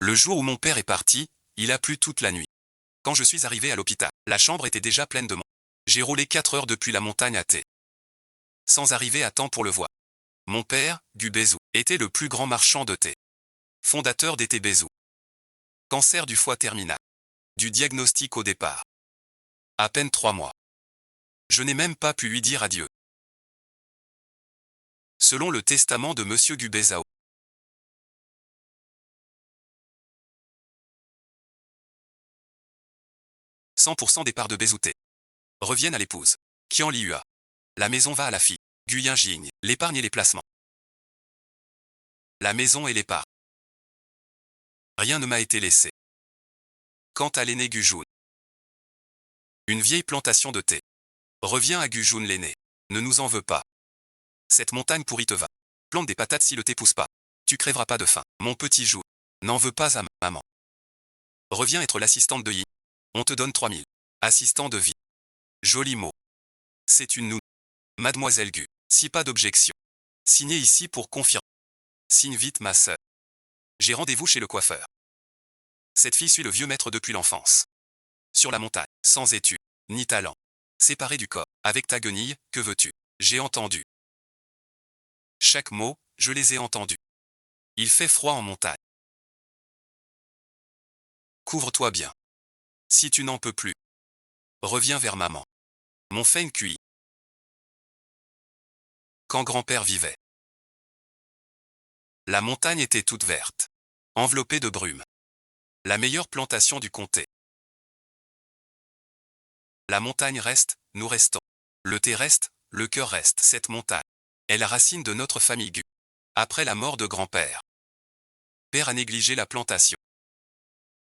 Le jour où mon père est parti, il a plu toute la nuit. Quand je suis arrivé à l'hôpital, la chambre était déjà pleine de monde. J'ai roulé 4 heures depuis la montagne à thé, sans arriver à temps pour le voir. Mon père, Gu Bézou, était le plus grand marchand de thé. Fondateur des thés Bézou. Cancer du foie terminal. Du diagnostic au départ. À peine 3 mois. Je n'ai même pas pu lui dire adieu. Selon le testament de Monsieur Gu Bézao. 100% des parts de Bézouté reviennent à l'épouse. Kian Liua. La maison va à la fille. Guyen Jigne. L'épargne et les placements. La maison et l'épargne. Rien ne m'a été laissé. Quant à l'aîné Gujun. Une vieille plantation de thé. Reviens à Gujun l'aîné. Ne nous en veux pas. Cette montagne pourrie te va. Plante des patates si le thé pousse pas. Tu crèveras pas de faim. Mon petit Jou. N'en veux pas à maman. Reviens être l'assistante de Yi. On te donne 3000. Assistant de vie. Joli mot. C'est une nounou. Mademoiselle Gu. Si pas d'objection. Signez ici pour confirmer. Signe vite ma sœur. J'ai rendez-vous chez le coiffeur. Cette fille suit le vieux maître depuis l'enfance. Sur la montagne, sans études, ni talent. Séparée du corps, avec ta guenille, que veux-tu? J'ai entendu. Chaque mot, je les ai entendus. Il fait froid en montagne. Couvre-toi bien. Si tu n'en peux plus, reviens vers maman. Mon Feng Kui. Quand grand-père vivait. La montagne était toute verte, enveloppée de brume. La meilleure plantation du comté. La montagne reste, nous restons. Le thé reste, le cœur reste. Cette montagne est la racine de notre famille Gu. Après la mort de grand-père, père a négligé la plantation.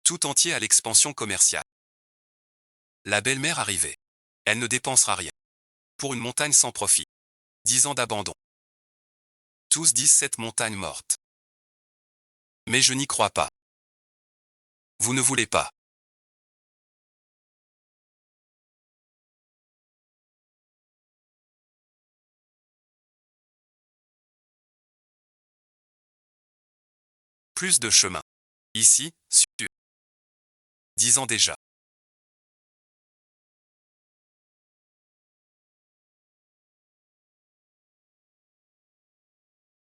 Tout entier à l'expansion commerciale. La belle-mère arrivée. Elle ne dépensera rien. Pour une montagne sans profit. 10 ans d'abandon. Tous disent cette montagne morte. Mais je n'y crois pas. Vous ne voulez pas. Plus de chemin. Ici, sur 10 ans déjà.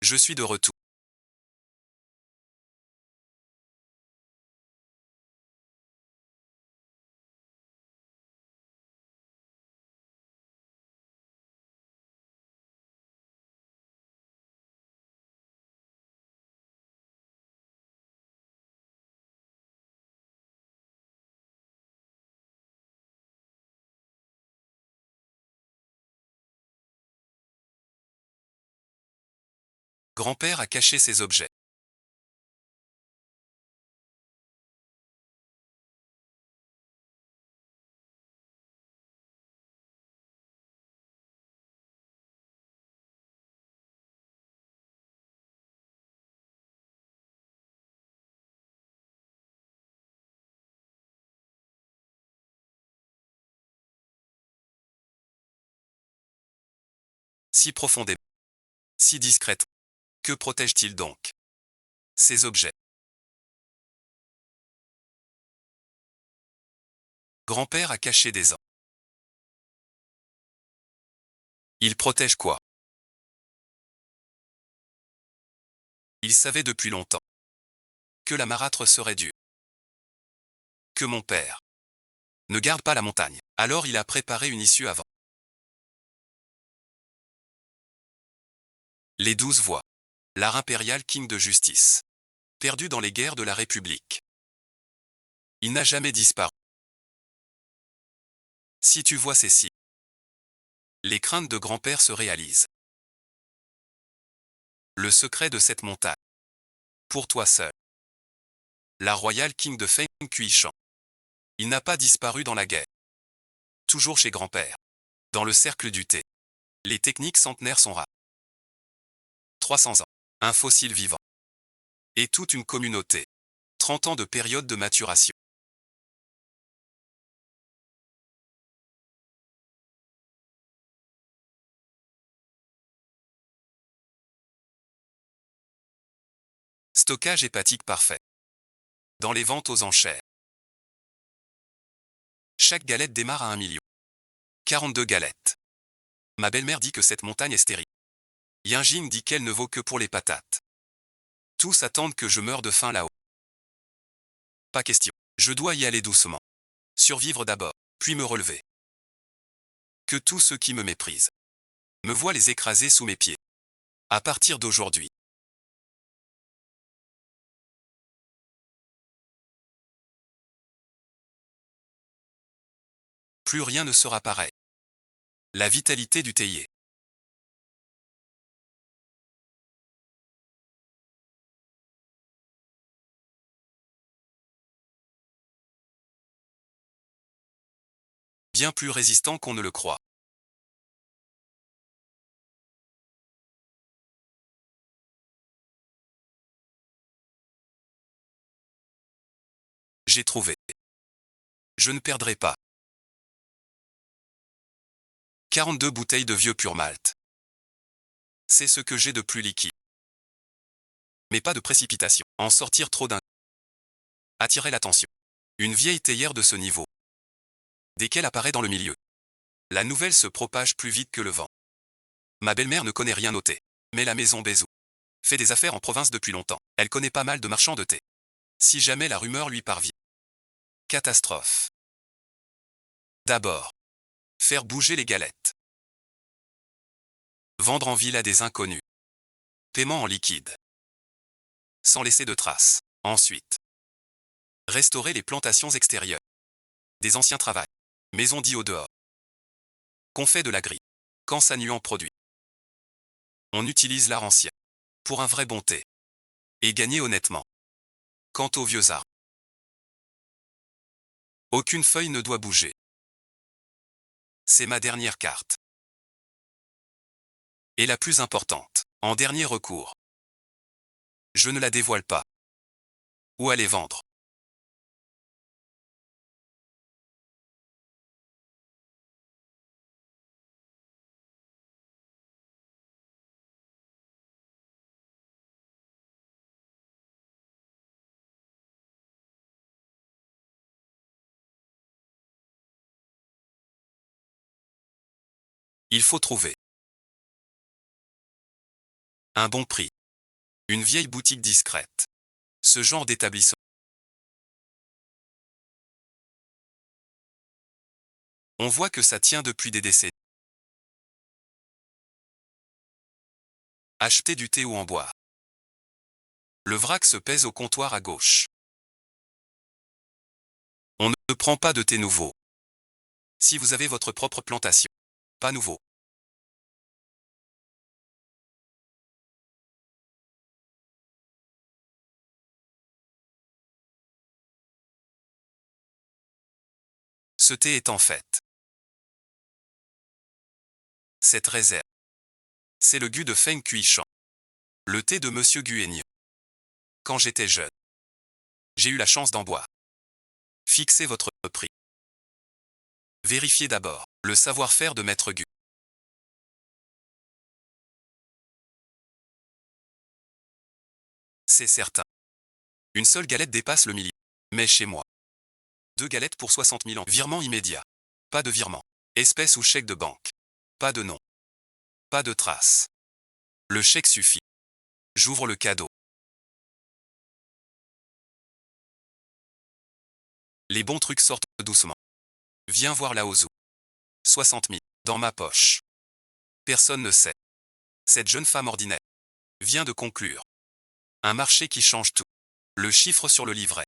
Je suis de retour. Grand-père a caché ses objets. Si profondément. Si discrètement. Que protège-t-il donc? Ces objets. Grand-père a caché des ans. Il protège quoi? Il savait depuis longtemps que la marâtre serait dure. Que mon père ne garde pas la montagne. Alors il a préparé une issue avant. Les 12 voix. L'art impérial king de justice. Perdu dans les guerres de la République. Il n'a jamais disparu. Si tu vois ces signes, les craintes de grand-père se réalisent. Le secret de cette montagne. Pour toi seul. La royale king de Feng Kuishan. Il n'a pas disparu dans la guerre. Toujours chez grand-père. Dans le cercle du thé. Les techniques centenaires sont rares. 300 ans. Un fossile vivant. Et toute une communauté. 30 ans de période de maturation. Stockage hépatique parfait. dans les ventes aux enchères. Chaque galette démarre à 1 million. 42 galettes. Ma belle-mère dit que cette montagne est stérile. Yinjing dit qu'elle ne vaut que pour les patates. Tous attendent que je meure de faim là-haut. Pas question. Je dois y aller doucement. Survivre d'abord, puis me relever. Que tous ceux qui me méprisent me voient les écraser sous mes pieds. À partir d'aujourd'hui. Plus rien ne sera pareil. La vitalité du théier. Bien plus résistant qu'on ne le croit. J'ai trouvé. Je ne perdrai pas. 42 bouteilles de vieux pur malt. C'est ce que j'ai de plus liquide. Mais pas de précipitation. En sortir trop d'un attirer l'attention. Une vieille théière de ce niveau. Dès qu'elle apparaît dans le milieu, la nouvelle se propage plus vite que le vent. Ma belle-mère ne connaît rien au thé. Mais la maison Bézou fait des affaires en province depuis longtemps. Elle connaît pas mal de marchands de thé. Si jamais la rumeur lui parvient. Catastrophe. D'abord, faire bouger les galettes. Vendre en ville à des inconnus. Paiement en liquide. Sans laisser de traces. Ensuite, restaurer les plantations extérieures. Des anciens travails. Maison dit au dehors. Qu'on fait de la grille. Quand ça nuit en produit. On utilise l'art ancien. Pour un vrai bon thé. Et gagner honnêtement. Quant aux vieux arbres. Aucune feuille ne doit bouger. C'est ma dernière carte. Et la plus importante. En dernier recours. Je ne la dévoile pas. Où aller vendre. Il faut trouver un bon prix. Une vieille boutique discrète. Ce genre d'établissement. On voit que ça tient depuis des décennies. Acheter du thé ou en boire. Le vrac se pèse au comptoir à gauche. On ne prend pas de thé nouveau. Si vous avez votre propre plantation. Pas nouveau. Ce thé est en fait. Cette réserve. C'est le gu de Feng Kuishan. Le thé de Monsieur Guénion. Quand j'étais jeune. J'ai eu la chance d'en boire. Fixez votre prix. Vérifiez d'abord le savoir-faire de Maître Gu. C'est certain. Une seule galette dépasse le millier. Mais chez moi. 2 galettes pour 60 000 ans. Virement immédiat. Pas de virement. Espèce ou chèque de banque. Pas de nom. Pas de trace. Le chèque suffit. J'ouvre le cadeau. Les bons trucs sortent doucement. Viens voir la Ozu. 60 000. Dans ma poche. Personne ne sait. Cette jeune femme ordinaire vient de conclure. Un marché qui change tout. Le chiffre sur le livret.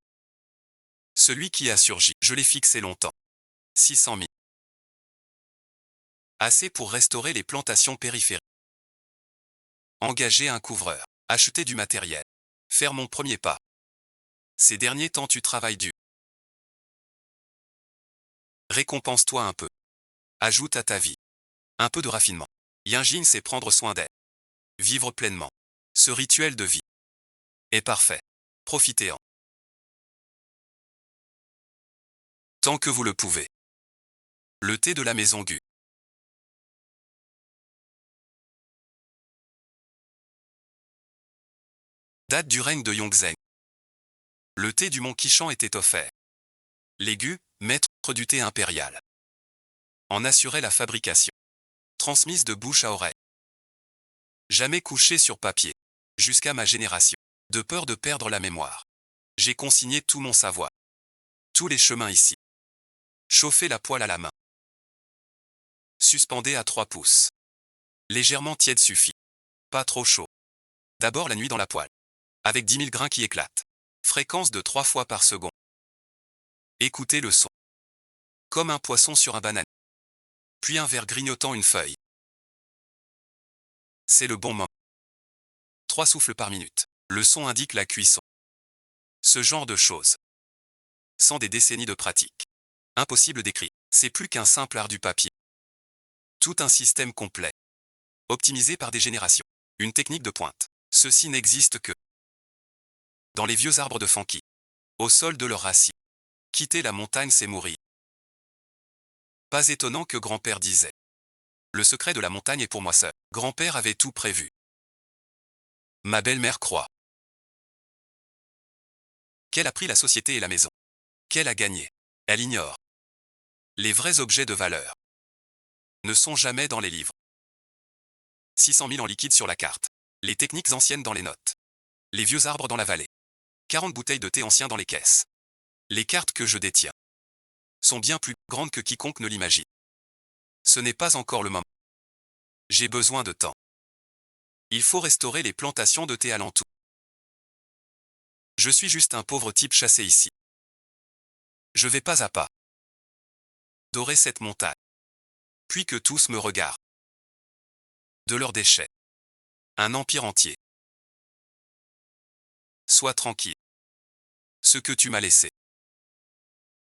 Celui qui a surgi. Je l'ai fixé longtemps. 600 000. Assez pour restaurer les plantations périphériques. Engager un couvreur. Acheter du matériel. Faire mon premier pas. Ces derniers temps tu travailles dur. Récompense-toi un peu. Ajoute à ta vie un peu de raffinement. Yinjin sait prendre soin d'elle. Vivre pleinement. Ce rituel de vie est parfait. Profitez-en. Tant que vous le pouvez. Le thé de la maison Gu. Date du règne de Yongzheng. Le thé du Mont Quichant était offert. Légu, maître du thé impérial, en assurait la fabrication, transmise de bouche à oreille. Jamais couché sur papier, jusqu'à ma génération, de peur de perdre la mémoire. J'ai consigné tout mon savoir. Tous les chemins ici. Chauffez la poêle à la main. Suspendez à 3 pouces. Légèrement tiède suffit. Pas trop chaud. D'abord la nuit dans la poêle. Avec 10 000 grains qui éclatent. Fréquence de 3 fois par seconde. Écoutez le son. Comme un poisson sur un banane. Puis un ver grignotant une feuille. C'est le bon moment. 3 souffles par minute. Le son indique la cuisson. Ce genre de choses. Sans des décennies de pratique. Impossible d'écrire. C'est plus qu'un simple art du papier. Tout un système complet. Optimisé par des générations. Une technique de pointe. Ceci n'existe que dans les vieux arbres de Fanqui. Au sol de leurs racines. Quitter la montagne, c'est mourir. Pas étonnant que grand-père disait. Le secret de la montagne est pour moi seul. Grand-père avait tout prévu. Ma belle-mère croit qu'elle a pris la société et la maison. Qu'elle a gagné. Elle ignore. Les vrais objets de valeur ne sont jamais dans les livres. 600 000 en liquide sur la carte. Les techniques anciennes dans les notes. Les vieux arbres dans la vallée. 40 bouteilles de thé anciens dans les caisses. Les cartes que je détiens sont bien plus grandes que quiconque ne l'imagine. Ce n'est pas encore le moment. J'ai besoin de temps. Il faut restaurer les plantations de thé alentour. Je suis juste un pauvre type chassé ici. Je vais pas à pas dorer cette montagne. Puis que tous me regardent. De leurs déchets. Un empire entier. Sois tranquille. Ce que tu m'as laissé.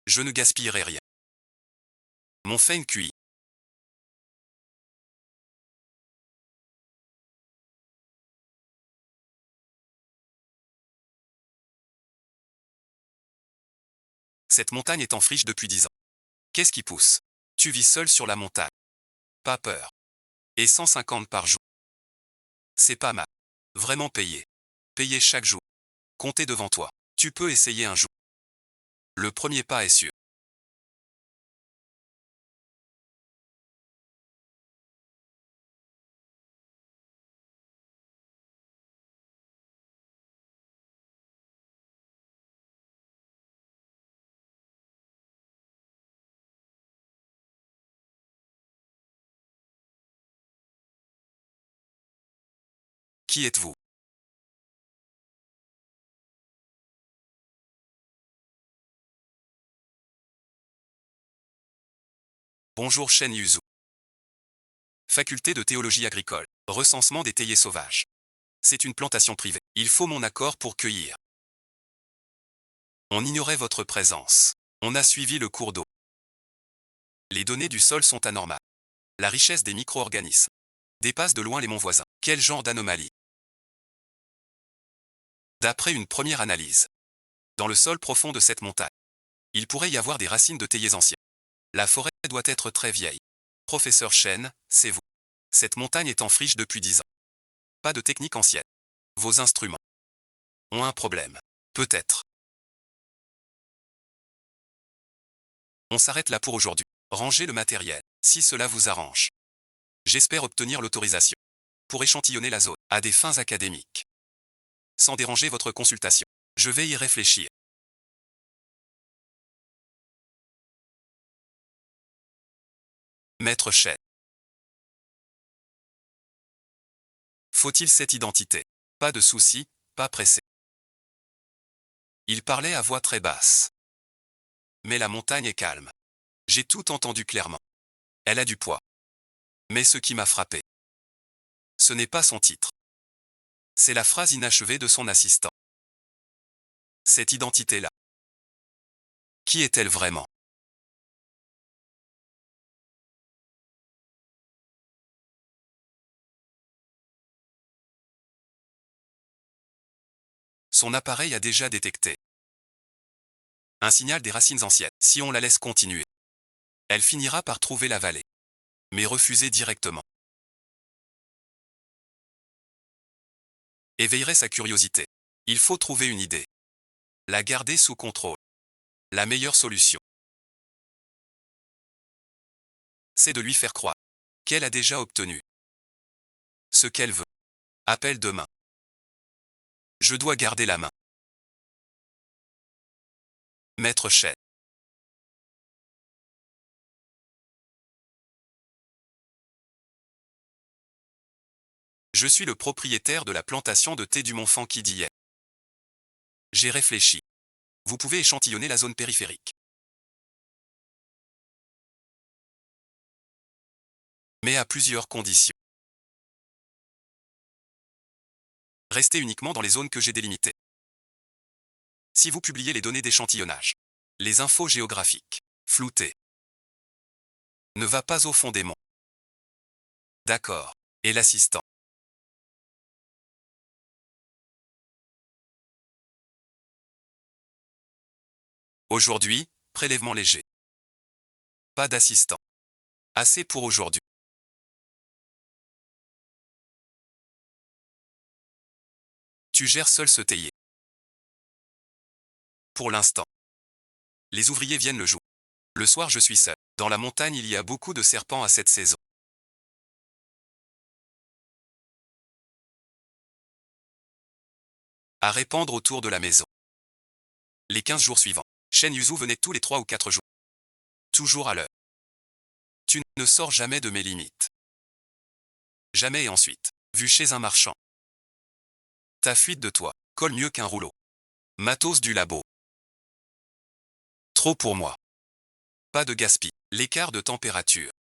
Je ne gaspillerai rien. Mon feng cuit. Cette montagne est en friche depuis 10 ans. Qu'est-ce qui pousse? Tu vis seul sur la montagne. Pas peur. Et 150 par jour. C'est pas mal. Vraiment payé. Payé chaque jour. Comptez devant toi. Tu peux essayer un jour. Le premier pas est sûr. Qui êtes-vous? Bonjour Shen Yuzu. Faculté de théologie agricole. Recensement des théiers sauvages. C'est une plantation privée. Il faut mon accord pour cueillir. On ignorait votre présence. On a suivi le cours d'eau. Les données du sol sont anormales. La richesse des micro-organismes dépasse de loin les monts voisins. Quel genre d'anomalie? D'après une première analyse, dans le sol profond de cette montagne, il pourrait y avoir des racines de théiers anciens. La forêt doit être très vieille. Professeur Chen, c'est vous. Cette montagne est en friche depuis 10 ans. Pas de technique ancienne. Vos instruments ont un problème. Peut-être. On s'arrête là pour aujourd'hui. Rangez le matériel, si cela vous arrange. J'espère obtenir l'autorisation pour échantillonner la zone à des fins académiques. Sans déranger votre consultation. Je vais y réfléchir. Maître Chen. Faut-il cette identité? Pas de souci, pas pressé. Il parlait à voix très basse. Mais la montagne est calme. J'ai tout entendu clairement. Elle a du poids. Mais ce qui m'a frappé, ce n'est pas son titre. C'est la phrase inachevée de son assistant. Cette identité-là. Qui est-elle vraiment? Son appareil a déjà détecté un signal des racines anciennes. Si on la laisse continuer, elle finira par trouver la vallée. Mais refuser directement éveillerait sa curiosité. Il faut trouver une idée. La garder sous contrôle. La meilleure solution, c'est de lui faire croire qu'elle a déjà obtenu ce qu'elle veut. Appelle demain. Je dois garder la main. Maître Chen. Je suis le propriétaire de la plantation de thé du Mont Fanqui d'hier. J'ai réfléchi. Vous pouvez échantillonner la zone périphérique. Mais à plusieurs conditions. Restez uniquement dans les zones que j'ai délimitées. Si vous publiez les données d'échantillonnage, les infos géographiques, floutées, ne va pas au fond des monts. D'accord. Et l'assistant. Aujourd'hui, prélèvement léger. Pas d'assistant. Assez pour aujourd'hui. Tu gères seul ce théier. Pour l'instant. Les ouvriers viennent le jour. Le soir, je suis seul. Dans la montagne, il y a beaucoup de serpents à cette saison. À répandre autour de la maison. Les 15 jours suivants, Shen Yuzu venait tous les 3 ou 4 jours. Toujours à l'heure. Tu ne sors jamais de mes limites. Jamais et ensuite, vu chez un marchand. Ta fuite de toi colle mieux qu'un rouleau. Matos du labo. Trop pour moi. Pas de gaspille. L'écart de température.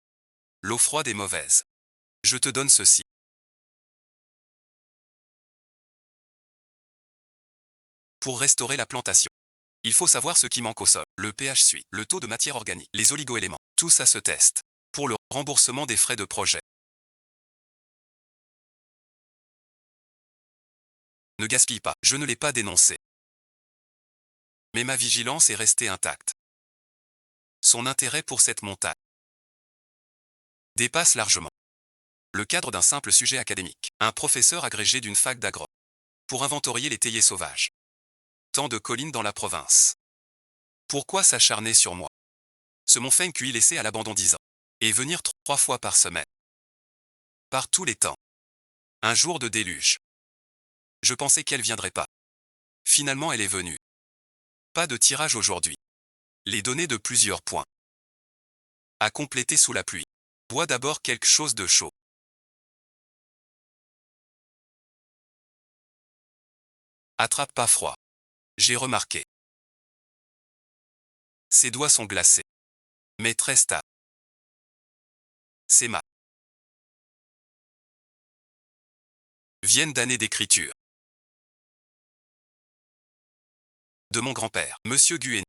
L'eau froide est mauvaise. Je te donne ceci. Pour restaurer la plantation, il faut savoir ce qui manque au sol. Le pH suit, le taux de matière organique, les oligoéléments. Tout ça se teste. Pour le remboursement des frais de projet. Ne gaspille pas. Je ne l'ai pas dénoncé. Mais ma vigilance est restée intacte. Son intérêt pour cette montagne dépasse largement le cadre d'un simple sujet académique. Un professeur agrégé d'une fac d'agro pour inventorier les théiers sauvages. Tant de collines dans la province. Pourquoi s'acharner sur moi? Ce Mont Fanqui laissé à l'abandon 10 ans. Et venir 3 fois par semaine. Par tous les temps. Un jour de déluge. Je pensais qu'elle viendrait pas. Finalement, elle est venue. Pas de tirage aujourd'hui. Les données de plusieurs points. À compléter sous la pluie. Bois d'abord quelque chose de chaud. Attrape pas froid. J'ai remarqué. Ses doigts sont glacés. Mais très stables. Ses mains viennent d'années d'écriture. De mon grand-père, Monsieur Guen.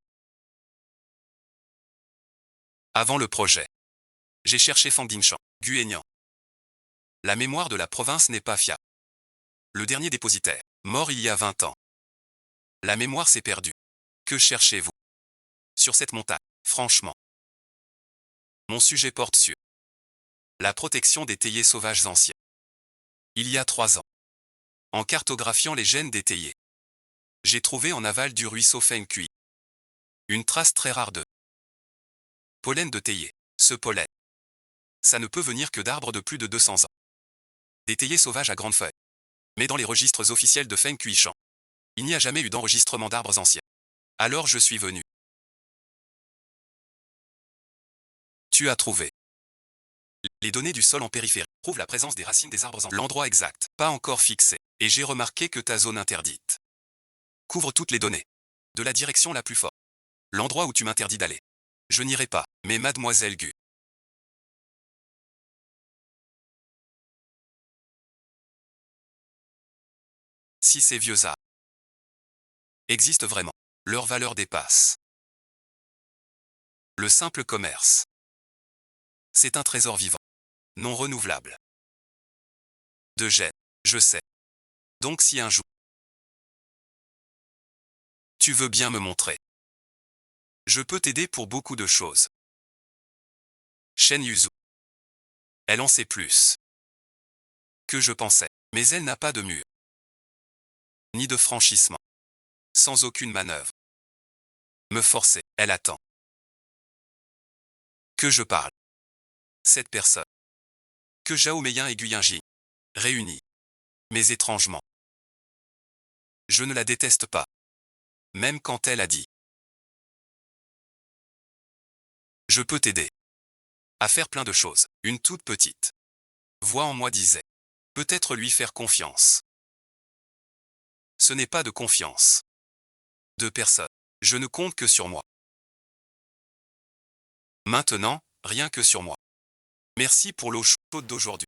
Avant le projet. J'ai cherché Fang Dingshan, Guénian. La mémoire de la province n'est pas fiable. Le dernier dépositaire, mort il y a 20 ans. La mémoire s'est perdue. Que cherchez-vous? Sur cette montagne, franchement. Mon sujet porte sur la protection des théiers sauvages anciens. Il y a 3 ans. En cartographiant les gènes des théiers, j'ai trouvé en aval du ruisseau Fanqui une trace très rare de pollen de théier. Ce pollen, ça ne peut venir que d'arbres de plus de 200 ans. Des théiers sauvages à grandes feuilles. Mais dans les registres officiels de Fanqui Shan, il n'y a jamais eu d'enregistrement d'arbres anciens. Alors je suis venu. Tu as trouvé. Les données du sol en périphérie prouvent la présence des racines des arbres en l'endroit exact, pas encore fixé. Et j'ai remarqué que ta zone interdite couvre toutes les données. De la direction la plus forte. L'endroit où tu m'interdis d'aller. Je n'irai pas, mais mademoiselle Gu. Si ces vieux arbres existent vraiment, leur valeur dépasse le simple commerce. C'est un trésor vivant, non renouvelable. De gènes, je sais. Donc si un jour, tu veux bien me montrer, je peux t'aider pour beaucoup de choses. Shen Yuzu. Elle en sait plus que je pensais, mais elle n'a pas de mur, ni de franchissement. sans aucune manœuvre. Me forcer, elle attend. Que je parle. Cette personne. Que Jaoméen et Guyinji. Réunis. Mais étrangement. Je ne la déteste pas. Même quand elle a dit. Je peux t'aider. À faire plein de choses. Une toute petite voix en moi disait. Peut-être lui faire confiance. Ce n'est pas de confiance. De personne. Je ne compte que sur moi. Maintenant, rien que sur moi. Merci pour l'eau chaude d'aujourd'hui.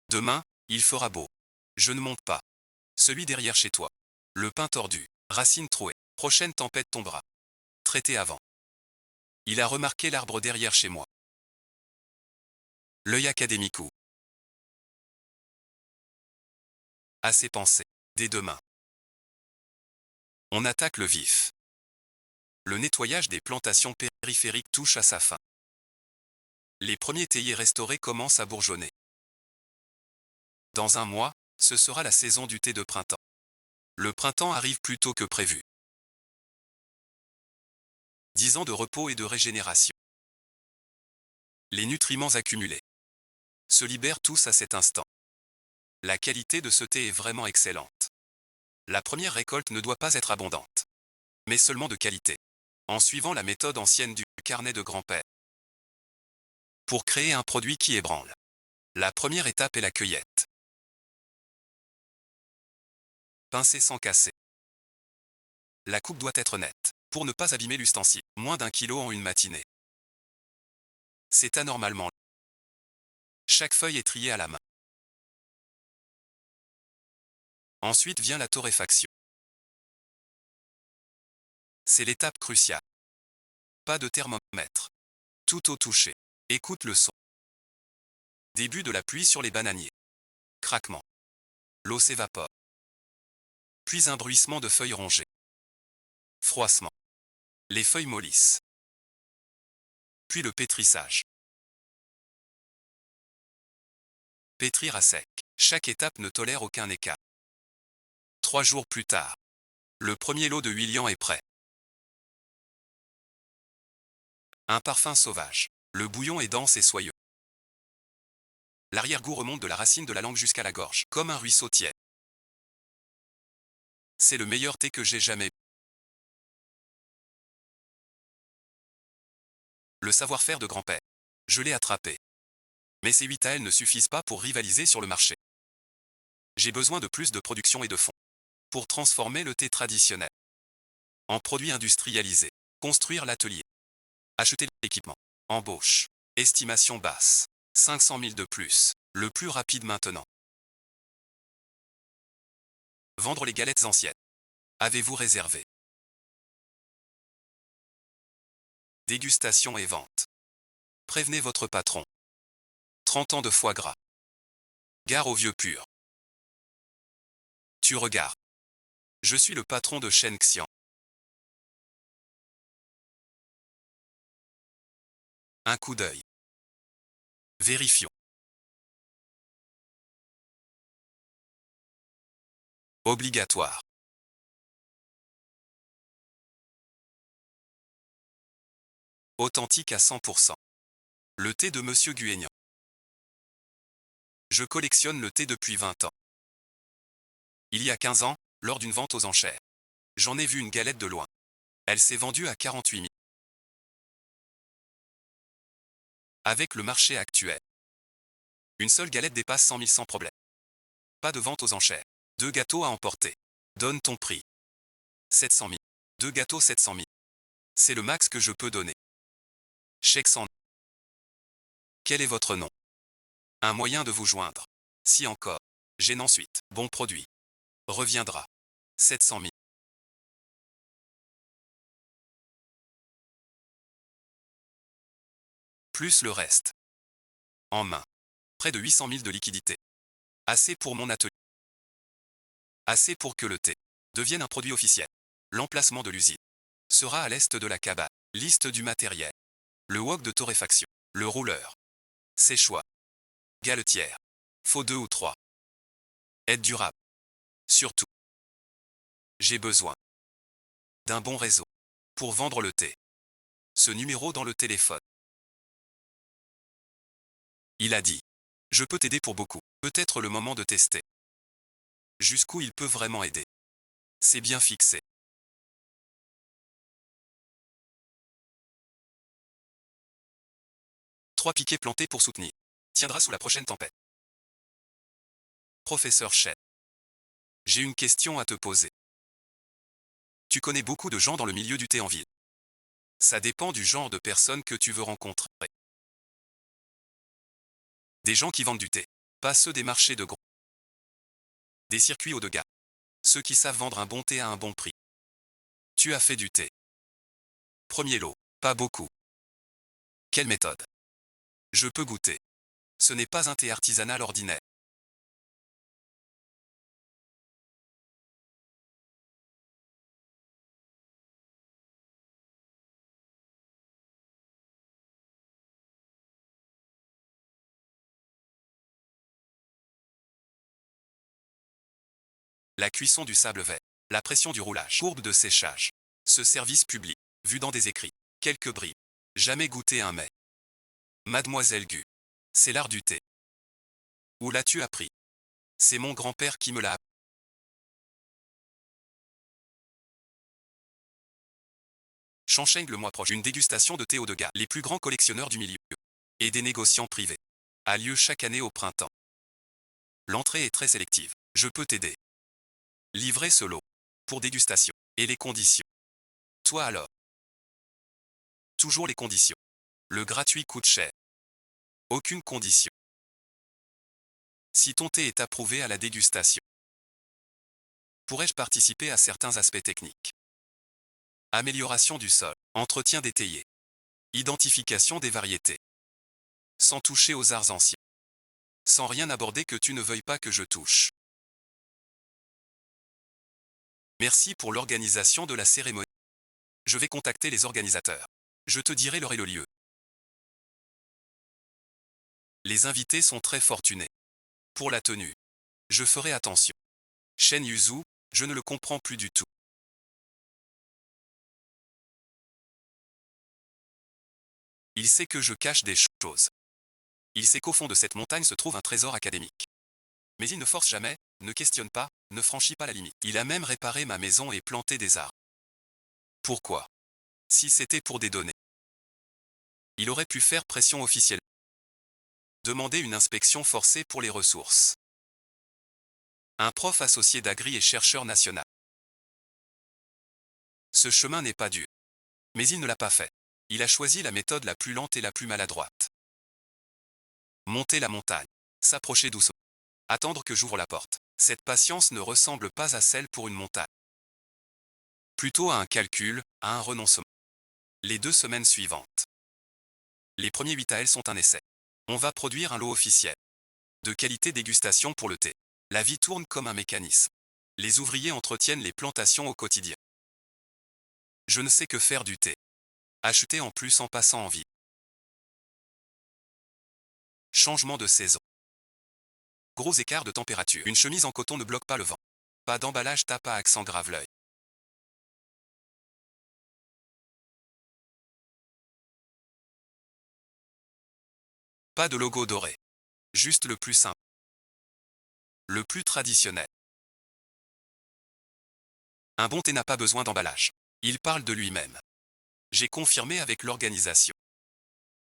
Demain, il fera beau. Je ne monte pas. Celui derrière chez toi. Le pin tordu. Racine trouée. Prochaine tempête tombera. Traité avant. Il a remarqué l'arbre derrière chez moi. L'œil académique ou. À ses pensées. Dès demain. On attaque le vif. Le nettoyage des plantations périphériques touche à sa fin. Les premiers théiers restaurés commencent à bourgeonner. Dans un mois, ce sera la saison du thé de printemps. Le printemps arrive plus tôt que prévu. 10 ans de repos et de régénération. Les nutriments accumulés se libèrent tous à cet instant. La qualité de ce thé est vraiment excellente. La première récolte ne doit pas être abondante, mais seulement de qualité, en suivant la méthode ancienne du carnet de grand-père. Pour créer un produit qui ébranle. La première étape est la cueillette. Pincer sans casser. La coupe doit être nette, pour ne pas abîmer l'ustensile. Moins d'1 kilo en une matinée. C'est anormalement. Chaque feuille est triée à la main. Ensuite vient la torréfaction. C'est l'étape cruciale. Pas de thermomètre. Tout au toucher. Écoute le son. Début de la pluie sur les bananiers. Craquement. L'eau s'évapore. Puis un bruissement de feuilles rongées. Froissement. Les feuilles mollissent. Puis le pétrissage. Pétrir à sec. Chaque étape ne tolère aucun écart. 3 jours plus tard. Le premier lot de 8 liants est prêt. Un parfum sauvage. Le bouillon est dense et soyeux. L'arrière-goût remonte de la racine de la langue jusqu'à la gorge, comme un ruisseau tiède. C'est le meilleur thé que j'ai jamais bu. Le savoir-faire de grand-père. Je l'ai attrapé. Mais ces 8 AL ne suffisent pas pour rivaliser sur le marché. J'ai besoin de plus de production et de fonds. Pour transformer le thé traditionnel en produit industrialisé. Construire l'atelier. Acheter l'équipement. Embauche. Estimation basse. 500 000 de plus. Le plus rapide maintenant. Vendre les galettes anciennes. Avez-vous réservé? Dégustation et vente. Prévenez votre patron. 30 ans de foie gras. Gare au vieux pur. Tu regardes. Je suis le patron de Shen Xian. Un coup d'œil. Vérifions. Obligatoire. Authentique à 100%. Le thé de Monsieur Guéignan. Je collectionne le thé depuis 20 ans. Il y a 15 ans, lors d'une vente aux enchères, j'en ai vu une galette de loin. Elle s'est vendue à 48 000. Avec le marché actuel, une seule galette dépasse 100 000 sans problème. Pas de vente aux enchères. 2 gâteaux à emporter. Donne ton prix. 700 000. 2 gâteaux 700 000. C'est le max que je peux donner. Chèque sans. Quel est votre nom? Un moyen de vous joindre. Si encore. Gêne ensuite. Bon produit. Reviendra. 700 000. Plus le reste. En main. Près de 800 000 de liquidité. Assez pour mon atelier. Assez pour que le thé devienne un produit officiel. L'emplacement de l'usine sera à l'est de la cabane. Liste du matériel. Le wok de torréfaction. Le rouleur. Séchoir. Galetière. Faut 2 ou 3. Être durable. Surtout, j'ai besoin d'un bon réseau pour vendre le thé. Ce numéro dans le téléphone. Il a dit. Je peux t'aider pour beaucoup. Peut-être le moment de tester. Jusqu'où il peut vraiment aider. C'est bien fixé. Trois piquets plantés pour soutenir. Tiendra sous la prochaine tempête. Professeur Chen. J'ai une question à te poser. Tu connais beaucoup de gens dans le milieu du thé en ville. Ça dépend du genre de personnes que tu veux rencontrer. Des gens qui vendent du thé. Pas ceux des marchés de gros. Des circuits haut de gamme. Ceux qui savent vendre un bon thé à un bon prix. Tu as fait du thé. Premier lot. Pas beaucoup. Quelle méthode? Je peux goûter. Ce n'est pas un thé artisanal ordinaire. La cuisson du sable vert. La pression du roulage. Courbe de séchage. Ce service public. Vu dans des écrits. Quelques bribes. Jamais goûté un mets. Mademoiselle Gu. C'est l'art du thé. Où l'as-tu appris? C'est mon grand-père qui me l'a appris. Shansheng le mois prochain. Une dégustation de thé haut de gamme. Les plus grands collectionneurs du milieu. Et des négociants privés. A lieu chaque année au printemps. L'entrée est très sélective. Je peux t'aider. Livrer ce lot. Pour dégustation. Et les conditions. Toi alors. Toujours les conditions. Le gratuit coûte cher. Aucune condition. Si ton thé est approuvé à la dégustation. Pourrais-je participer à certains aspects techniques? Amélioration du sol. Entretien des théiers. Identification des variétés. Sans toucher aux arts anciens. Sans rien aborder que tu ne veuilles pas que je touche. Merci pour l'organisation de la cérémonie. Je vais contacter les organisateurs. Je te dirai l'heure et le lieu. Les invités sont très fortunés. Pour la tenue. Je ferai attention. Shen Yuzu, je ne le comprends plus du tout. Il sait que je cache des choses. Il sait qu'au fond de cette montagne se trouve un trésor académique. Mais il ne force jamais, ne questionne pas, ne franchit pas la limite. Il a même réparé ma maison et planté des arbres. Pourquoi? Si c'était pour des données. Il aurait pu faire pression officielle. Demander une inspection forcée pour les ressources. Un prof associé d'Agri et chercheur national. Ce chemin n'est pas dur. Mais il ne l'a pas fait. Il a choisi la méthode la plus lente et la plus maladroite. Monter la montagne. S'approcher doucement. Attendre que j'ouvre la porte. Cette patience ne ressemble pas à celle pour une montagne. Plutôt à un calcul, à un renoncement. Les 2 semaines suivantes. Les premiers 8 AL sont un essai. On va produire un lot officiel. De qualité dégustation pour le thé. La vie tourne comme un mécanisme. Les ouvriers entretiennent les plantations au quotidien. Je ne sais que faire du thé. Acheter en plus en passant en ville. Changement de saison. Gros écart de température. Une chemise en coton ne bloque pas le vent. Pas d'emballage tape à accent grave l'œil. Pas de logo doré. Juste le plus simple. Le plus traditionnel. Un bon thé n'a pas besoin d'emballage. Il parle de lui-même. J'ai confirmé avec l'organisation.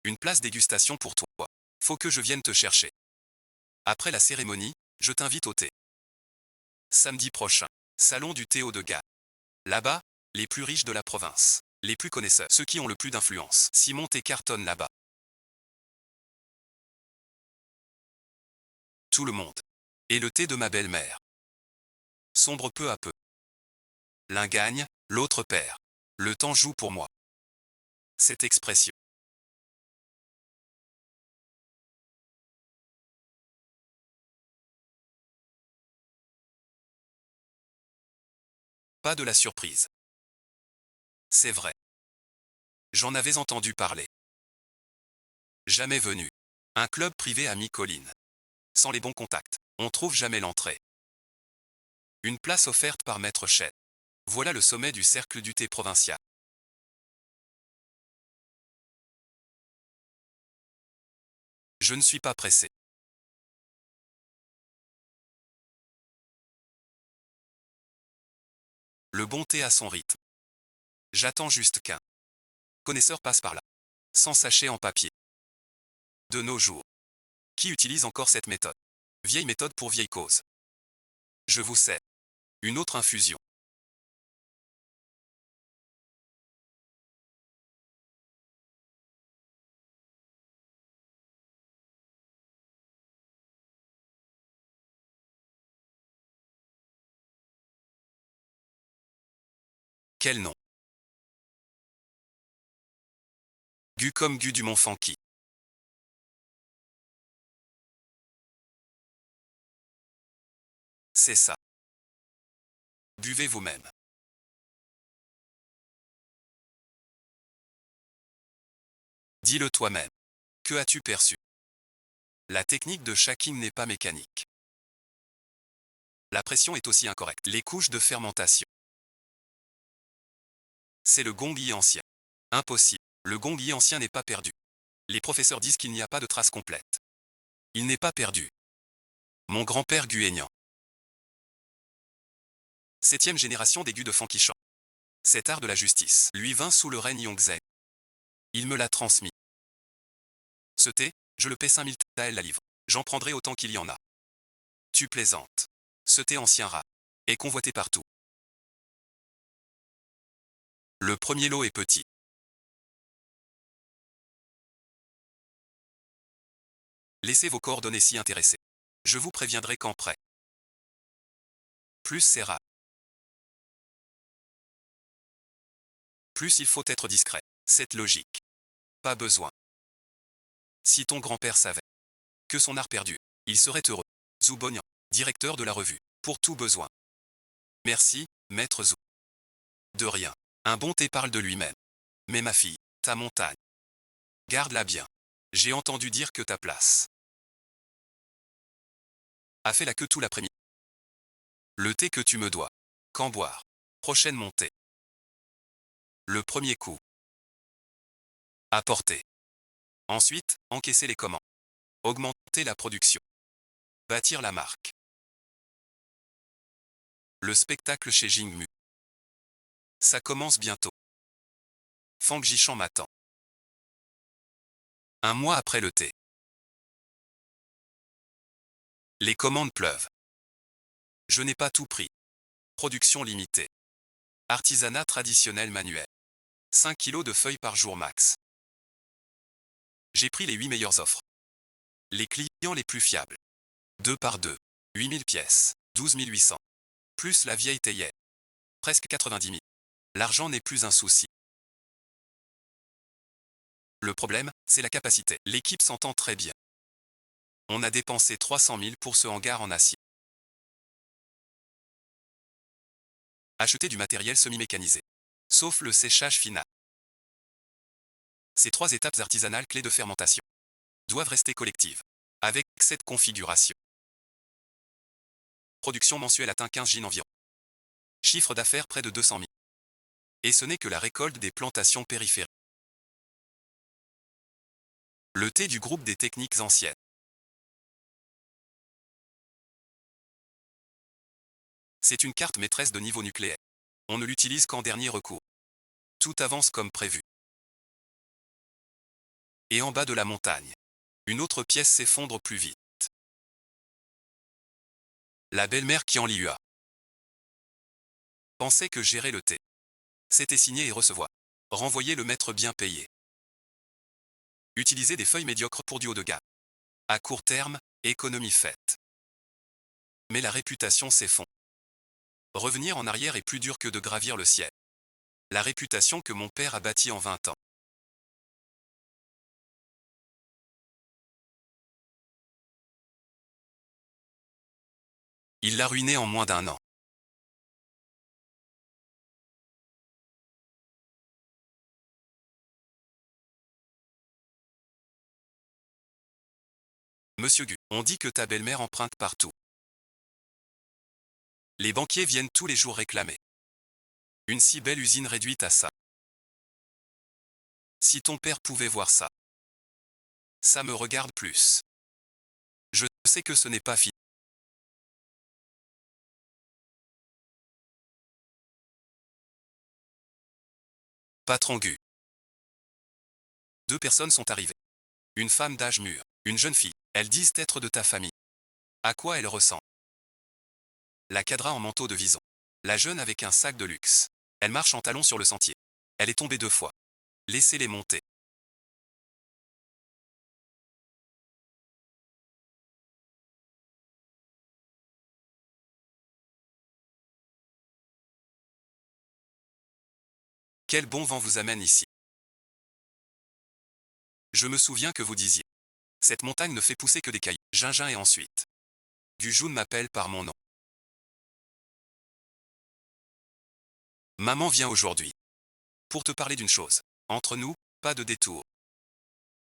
Une place dégustation pour toi. Faut que je vienne te chercher. Après la cérémonie, je t'invite au thé. Samedi prochain. Salon du thé haut de gamme. Là-bas, les plus riches de la province. Les plus connaisseurs. Ceux qui ont le plus d'influence. Simon Thé cartonne là-bas. Tout le monde. Et le thé de ma belle-mère. Sombre peu à peu. L'un gagne, l'autre perd. Le temps joue pour moi. Cette expression. Pas de la surprise. C'est vrai. J'en avais entendu parler. Jamais venu. Un club privé à mi-colline. Sans les bons contacts, on trouve jamais l'entrée. Une place offerte par Maître Chêne. Voilà le sommet du cercle du thé provincial. Je ne suis pas pressé. Le bon thé a son rythme. J'attends juste qu'un connaisseur passe par là. Sans sachet en papier. De nos jours. Qui utilise encore cette méthode? Vieille méthode pour vieille cause. Je vous sais. Une autre infusion. Quel nom? Gu comme Gu du Mont-Fanqui. C'est ça. Buvez vous-même. Dis-le toi-même. Que as-tu perçu? La technique de shacking n'est pas mécanique. La pression est aussi incorrecte. Les couches de fermentation. C'est le gongli ancien. Impossible. Le gongli ancien n'est pas perdu. Les professeurs disent qu'il n'y a pas de trace complète. Il n'est pas perdu. Mon grand-père guénian. 7e génération des Gu de Fankishan. Cet art de la justice lui vint sous le règne Yongzheng. Il me l'a transmis. Ce thé, je le paie 5000 taels la livre. J'en prendrai autant qu'il y en a. Tu plaisantes. Ce thé ancien rat est convoité partout. Le premier lot est petit. Laissez vos coordonnées s'y intéresser. Je vous préviendrai quand prêt. Plus c'est rare. Plus il faut être discret. C'est logique. Pas besoin. Si ton grand-père savait que son art perdu, il serait heureux. Zhu Bonian, directeur de la revue. Pour tout besoin. Merci, maître Zhu. De rien. Un bon thé parle de lui-même. Mais ma fille, ta montagne. Garde-la bien. J'ai entendu dire que ta place a fait la queue tout l'après-midi. Le thé que tu me dois. Quand boire? Prochaine montée. Le premier coup. Apporter. Ensuite, encaisser les commandes. Augmenter la production. Bâtir la marque. Le spectacle chez Jingmu. Ça commence bientôt. Fang Jishan m'attend. Un mois après le thé. Les commandes pleuvent. Je n'ai pas tout pris. Production limitée. Artisanat traditionnel manuel. 5 kilos de feuilles par jour max. J'ai pris les 8 meilleures offres. Les clients les plus fiables. 2 par 2. 8000 pièces. 12 800. Plus la vieille théière. Presque 90 000. L'argent n'est plus un souci. Le problème, c'est la capacité. L'équipe s'entend très bien. On a dépensé 300 000 pour ce hangar en acier. Acheter du matériel semi-mécanisé. Sauf le séchage final. Ces 3 étapes artisanales clés de fermentation doivent rester collectives. Avec cette configuration. Production mensuelle atteint 15 gines environ. Chiffre d'affaires près de 200 000. Et ce n'est que la récolte des plantations périphériques. Le thé du groupe des techniques anciennes. C'est une carte maîtresse de niveau nucléaire. On ne l'utilise qu'en dernier recours. Tout avance comme prévu. Et en bas de la montagne, une autre pièce s'effondre plus vite. La belle-mère qui en lui a pensait que gérer le thé, c'était signer et recevoir. Renvoyer le maître bien payé. Utiliser des feuilles médiocres pour du haut de gamme. À court terme, économie faite. Mais la réputation s'effondre. Revenir en arrière est plus dur que de gravir le ciel. La réputation que mon père a bâtie en 20 ans. Il l'a ruinée en moins d'1 an. Monsieur Gu, on dit que ta belle-mère emprunte partout. Les banquiers viennent tous les jours réclamer. Une si belle usine réduite à ça. Si ton père pouvait voir ça. Ça me regarde plus. Je sais que ce n'est pas fini. Patron Gu. Deux personnes sont arrivées. Une femme d'âge mûr, une jeune fille. Elles disent être de ta famille. À quoi elle ressemble? La cadra en manteau de vison. La jeune avec un sac de luxe. Elle marche en talons sur le sentier. Elle est tombée 2 fois. Laissez-les monter. Quel bon vent vous amène ici? Je me souviens que vous disiez. Cette montagne ne fait pousser que des cailloux. Gingin et ensuite. Gujun m'appelle par mon nom. Maman vient aujourd'hui. Pour te parler d'une chose. Entre nous, pas de détour.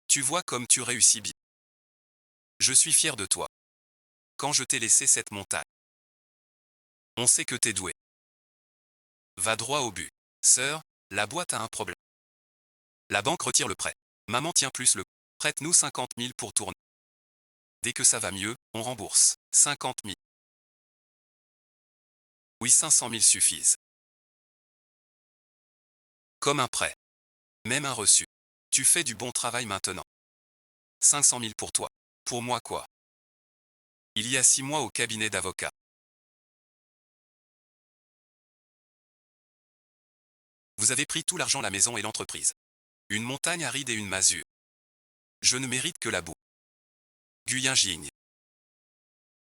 Tu vois comme tu réussis bien. Je suis fier de toi. Quand je t'ai laissé cette montagne. On sait que t'es doué. Va droit au but. Sœur, la boîte a un problème. La banque retire le prêt. Maman tient plus le. Prête-nous 50 000 pour tourner. Dès que ça va mieux, on rembourse. 50 000. Oui, 500 000 suffisent. Comme un prêt. Même un reçu. Tu fais du bon travail maintenant. 500 000 pour toi. Pour moi quoi? Il y a 6 mois au cabinet d'avocat. Vous avez pris tout l'argent, la maison et l'entreprise. Une montagne aride et une masure. Je ne mérite que la boue. Guyen Gigne.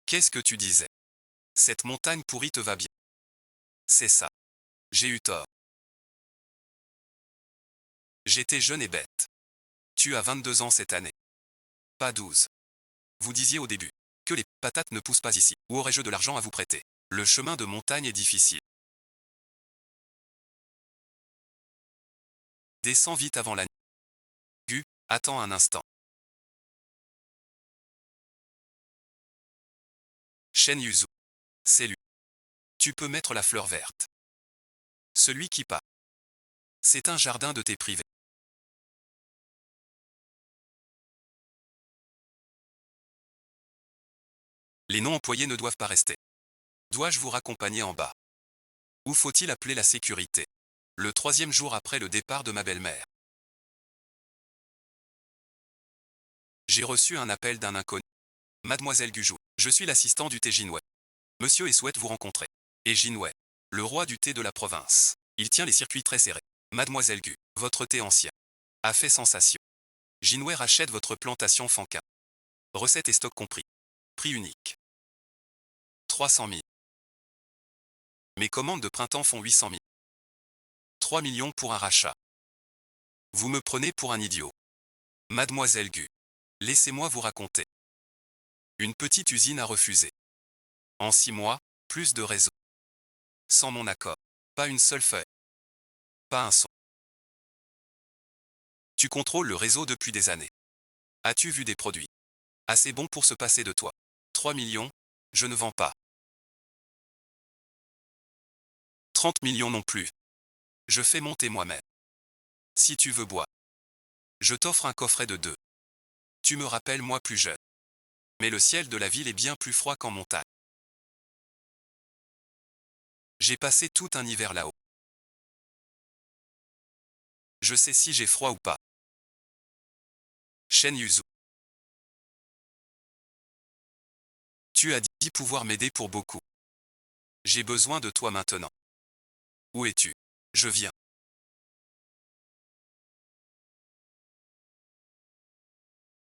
Qu'est-ce que tu disais? Cette montagne pourrie te va bien. C'est ça. J'ai eu tort. J'étais jeune et bête. Tu as 22 ans cette année. Pas 12. Vous disiez au début que les patates ne poussent pas ici. Où aurais-je de l'argent à vous prêter? Le chemin de montagne est difficile. Descends vite avant la nuit. Gu, attends un instant. Shen Yuzu. C'est lui. Tu peux mettre la fleur verte. Celui qui pas. C'est un jardin de thé privé. Les non-employés ne doivent pas rester. Dois-je vous raccompagner en bas? Ou faut-il appeler la sécurité? Le 3e jour après le départ de ma belle-mère. J'ai reçu un appel d'un inconnu. Mademoiselle Gujou, je suis l'assistant du thé Jinwei. Monsieur et souhaite vous rencontrer. Et Jinwei, le roi du thé de la province. Il tient les circuits très serrés. Mademoiselle Gu, votre thé ancien a fait sensation. Jinwei rachète votre plantation Fanka. Recette et stock compris. Prix unique. 300 000. Mes commandes de printemps font 800 000. 3 millions pour un rachat. Vous me prenez pour un idiot. Mademoiselle Gu. Laissez-moi vous raconter. Une petite usine a refusé. En 6 mois, plus de réseau. Sans mon accord. Pas une seule feuille. Pas un son. Tu contrôles le réseau depuis des années. As-tu vu des produits assez bons pour se passer de toi? 3 millions, je ne vends pas. 30 millions non plus. Je fais monter moi-même. Si tu veux boire, je t'offre un coffret de 2. Tu me rappelles moi plus jeune. Mais le ciel de la ville est bien plus froid qu'en montagne. J'ai passé tout un hiver là-haut. Je sais si j'ai froid ou pas. Shen Yuzu. Tu as dit pouvoir m'aider pour beaucoup. J'ai besoin de toi maintenant. Où es-tu? Je viens.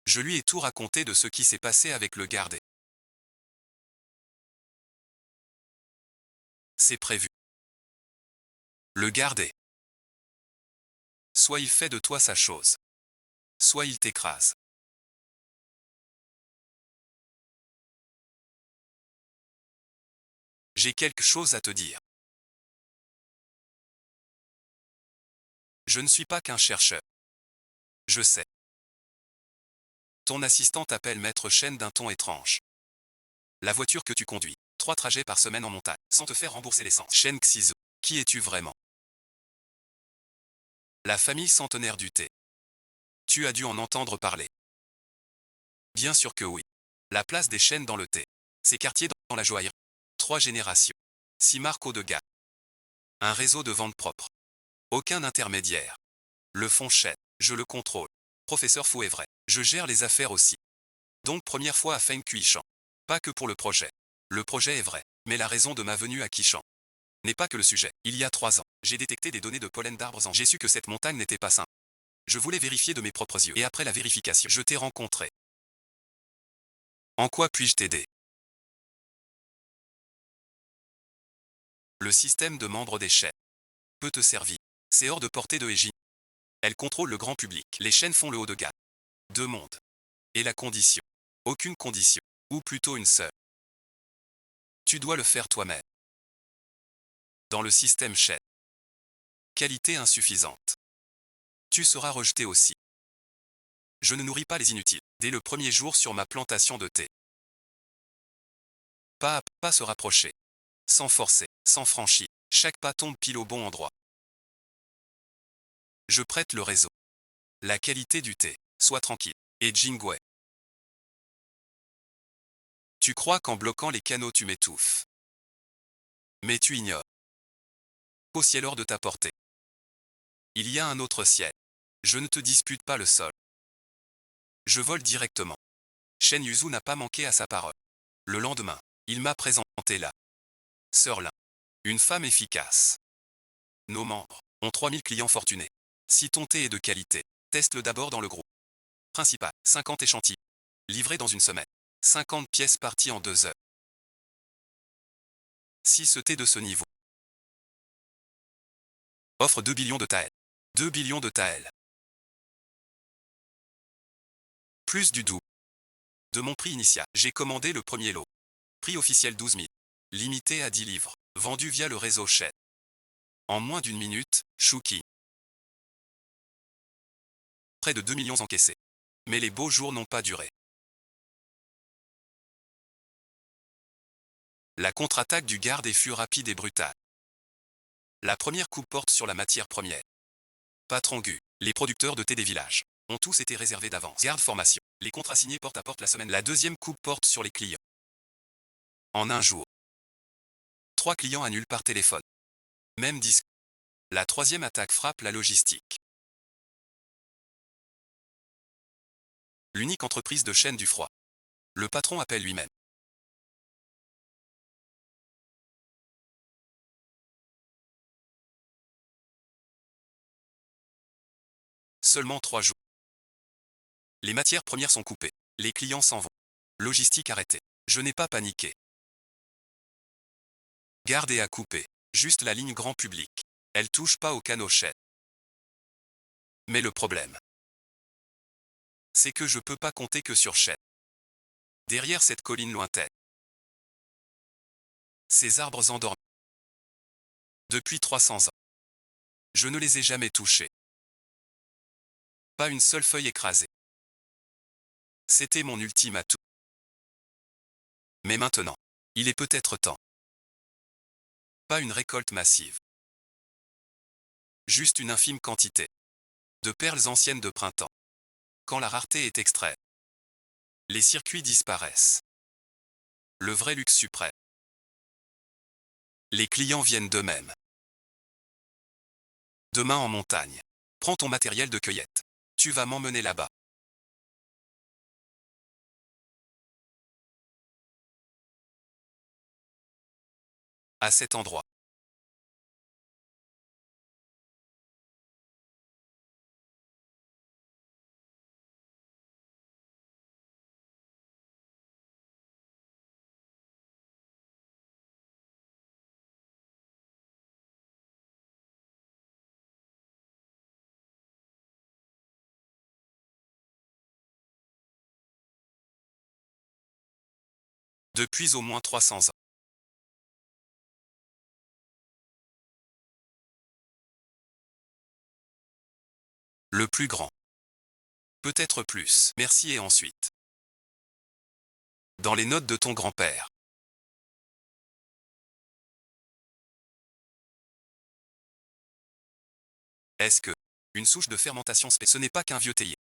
Je lui ai tout raconté de ce qui s'est passé avec le gardé. C'est prévu. Le gardé. Soit il fait de toi sa chose. Soit il t'écrase. J'ai quelque chose à te dire. Je ne suis pas qu'un chercheur. Je sais. Ton assistant t'appelle Maître Shen d'un ton étrange. La voiture que tu conduis, 3 trajets par semaine en montagne, sans te faire rembourser l'essence. Shen Xizu. Qui es-tu vraiment? La famille centenaire du thé. Tu as dû en entendre parler. Bien sûr que oui. La place des Shen dans le thé. Ces quartiers dans la joaillerie. 3 générations. 6 marques haut de gamme. Un réseau de vente propre. Aucun intermédiaire. Le fonds Shen. Je le contrôle. Professeur Fou est vrai. Je gère les affaires aussi. Donc première fois à Feng Quishan. Pas que pour le projet. Le projet est vrai. Mais la raison de ma venue à Quishan n'est pas que le sujet. Il y a 3 ans, j'ai détecté des données de pollen d'arbres en. J'ai su que cette montagne n'était pas simple. Je voulais vérifier de mes propres yeux. Et après la vérification, je t'ai rencontré. En quoi puis-je t'aider? Le système de membres des chaînes peut te servir. C'est hors de portée de Eiji. Elle contrôle le grand public. Les chaînes font le haut de gamme. 2 mondes. Et la condition? Aucune condition. Ou plutôt une seule. Tu dois le faire toi-même. Dans le système chaîne. Qualité insuffisante. Tu seras rejeté aussi. Je ne nourris pas les inutiles. Dès le premier jour sur ma plantation de thé. Pas à pas se rapprocher. Sans forcer, sans franchir. Chaque pas tombe pile au bon endroit. Je prête le réseau. La qualité du thé. Sois tranquille. Et Jingwei. Tu crois qu'en bloquant les canaux tu m'étouffes. Mais tu ignores. Au ciel hors de ta portée. Il y a un autre ciel. Je ne te dispute pas le sol. Je vole directement. Shen Yuzu n'a pas manqué à sa parole. Le lendemain, il m'a présenté la Sœur Lin. Une femme efficace. Nos membres ont 3000 clients fortunés. Si ton thé est de qualité, teste-le d'abord dans le groupe principal. 50 échantillons. Livrés dans une semaine. 50 pièces parties en 2 heures. Si ce thé de ce niveau offre 2 billions de taels. 2 billions de taels. Plus du double de mon prix initial. J'ai commandé le premier lot. Prix officiel 12 000. Limité à 10 livres. Vendu via le réseau Shen. En moins d'une minute, Shuki. Près de 2 millions encaissés. Mais les beaux jours n'ont pas duré. La contre-attaque du garde fut rapide et brutale. La première coupe porte sur la matière première. Patron Gu, les producteurs de thé des villages ont tous été réservés d'avance. Garde formation, les contrats signés porte à porte la semaine. La deuxième coupe porte sur les clients. En un jour, 3 clients annulent par téléphone. Même disque. La troisième attaque frappe la logistique. L'unique entreprise de chaîne du froid. Le patron appelle lui-même. Seulement 3 jours. Les matières premières sont coupées. Les clients s'en vont. Logistique arrêtée. Je n'ai pas paniqué. Garde à couper. Juste la ligne grand public. Elle touche pas au canot chaîne. Mais le problème, c'est que je peux pas compter que sur chaîne. Derrière cette colline lointaine. Ces arbres endormis. Depuis 300 ans. Je ne les ai jamais touchés. Pas une seule feuille écrasée. C'était mon ultime atout. Mais maintenant, il est peut-être temps. Pas une récolte massive. Juste une infime quantité. De perles anciennes de printemps. Quand la rareté est extraite, les circuits disparaissent. Le vrai luxe suprême. Les clients viennent d'eux-mêmes. Demain en montagne. Prends ton matériel de cueillette. Tu vas m'emmener là-bas. À cet endroit. Depuis au moins 300 ans. Le plus grand. Peut-être plus. Merci et ensuite. Dans les notes de ton grand-père. Est-ce que une souche de fermentation ce n'est pas qu'un vieux théier.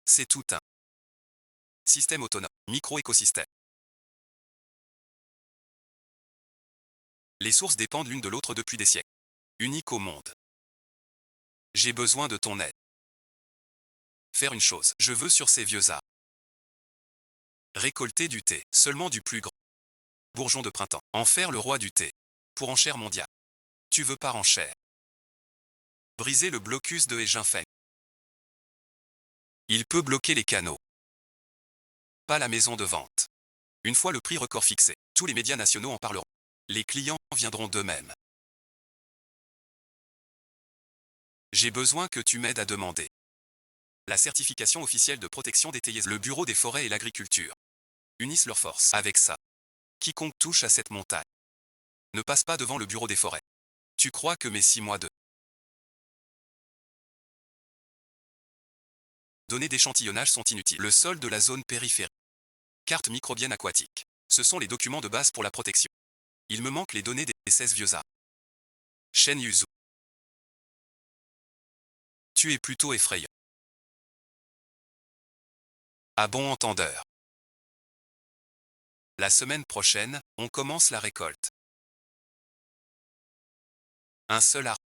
C'est tout un système autonome, micro-écosystème. Les sources dépendent l'une de l'autre depuis des siècles. Unique au monde. J'ai besoin de ton aide. Faire une chose, je veux sur ces vieux arbres. Récolter du thé, seulement du plus grand. Bourgeon de printemps. En faire le roi du thé. Pour enchère mondiale. Tu veux par enchère. Briser le blocus de Jinfeng. Il peut bloquer les canaux. Pas la maison de vente. Une fois le prix record fixé, tous les médias nationaux en parleront. Les clients viendront d'eux-mêmes. J'ai besoin que tu m'aides à demander la certification officielle de protection des théiers. Le Bureau des forêts et l'agriculture unissent leurs forces. Avec ça, quiconque touche à cette montagne ne passe pas devant le Bureau des forêts. Tu crois que mes 6 mois de données d'échantillonnage sont inutiles? Le sol de la zone périphérique. Carte microbienne aquatique. Ce sont les documents de base pour la protection. Il me manque les données des 16 vieux arbres. Shen Yuzu. Tu es plutôt effrayant. À bon entendeur. La semaine prochaine, on commence la récolte. Un seul arbre.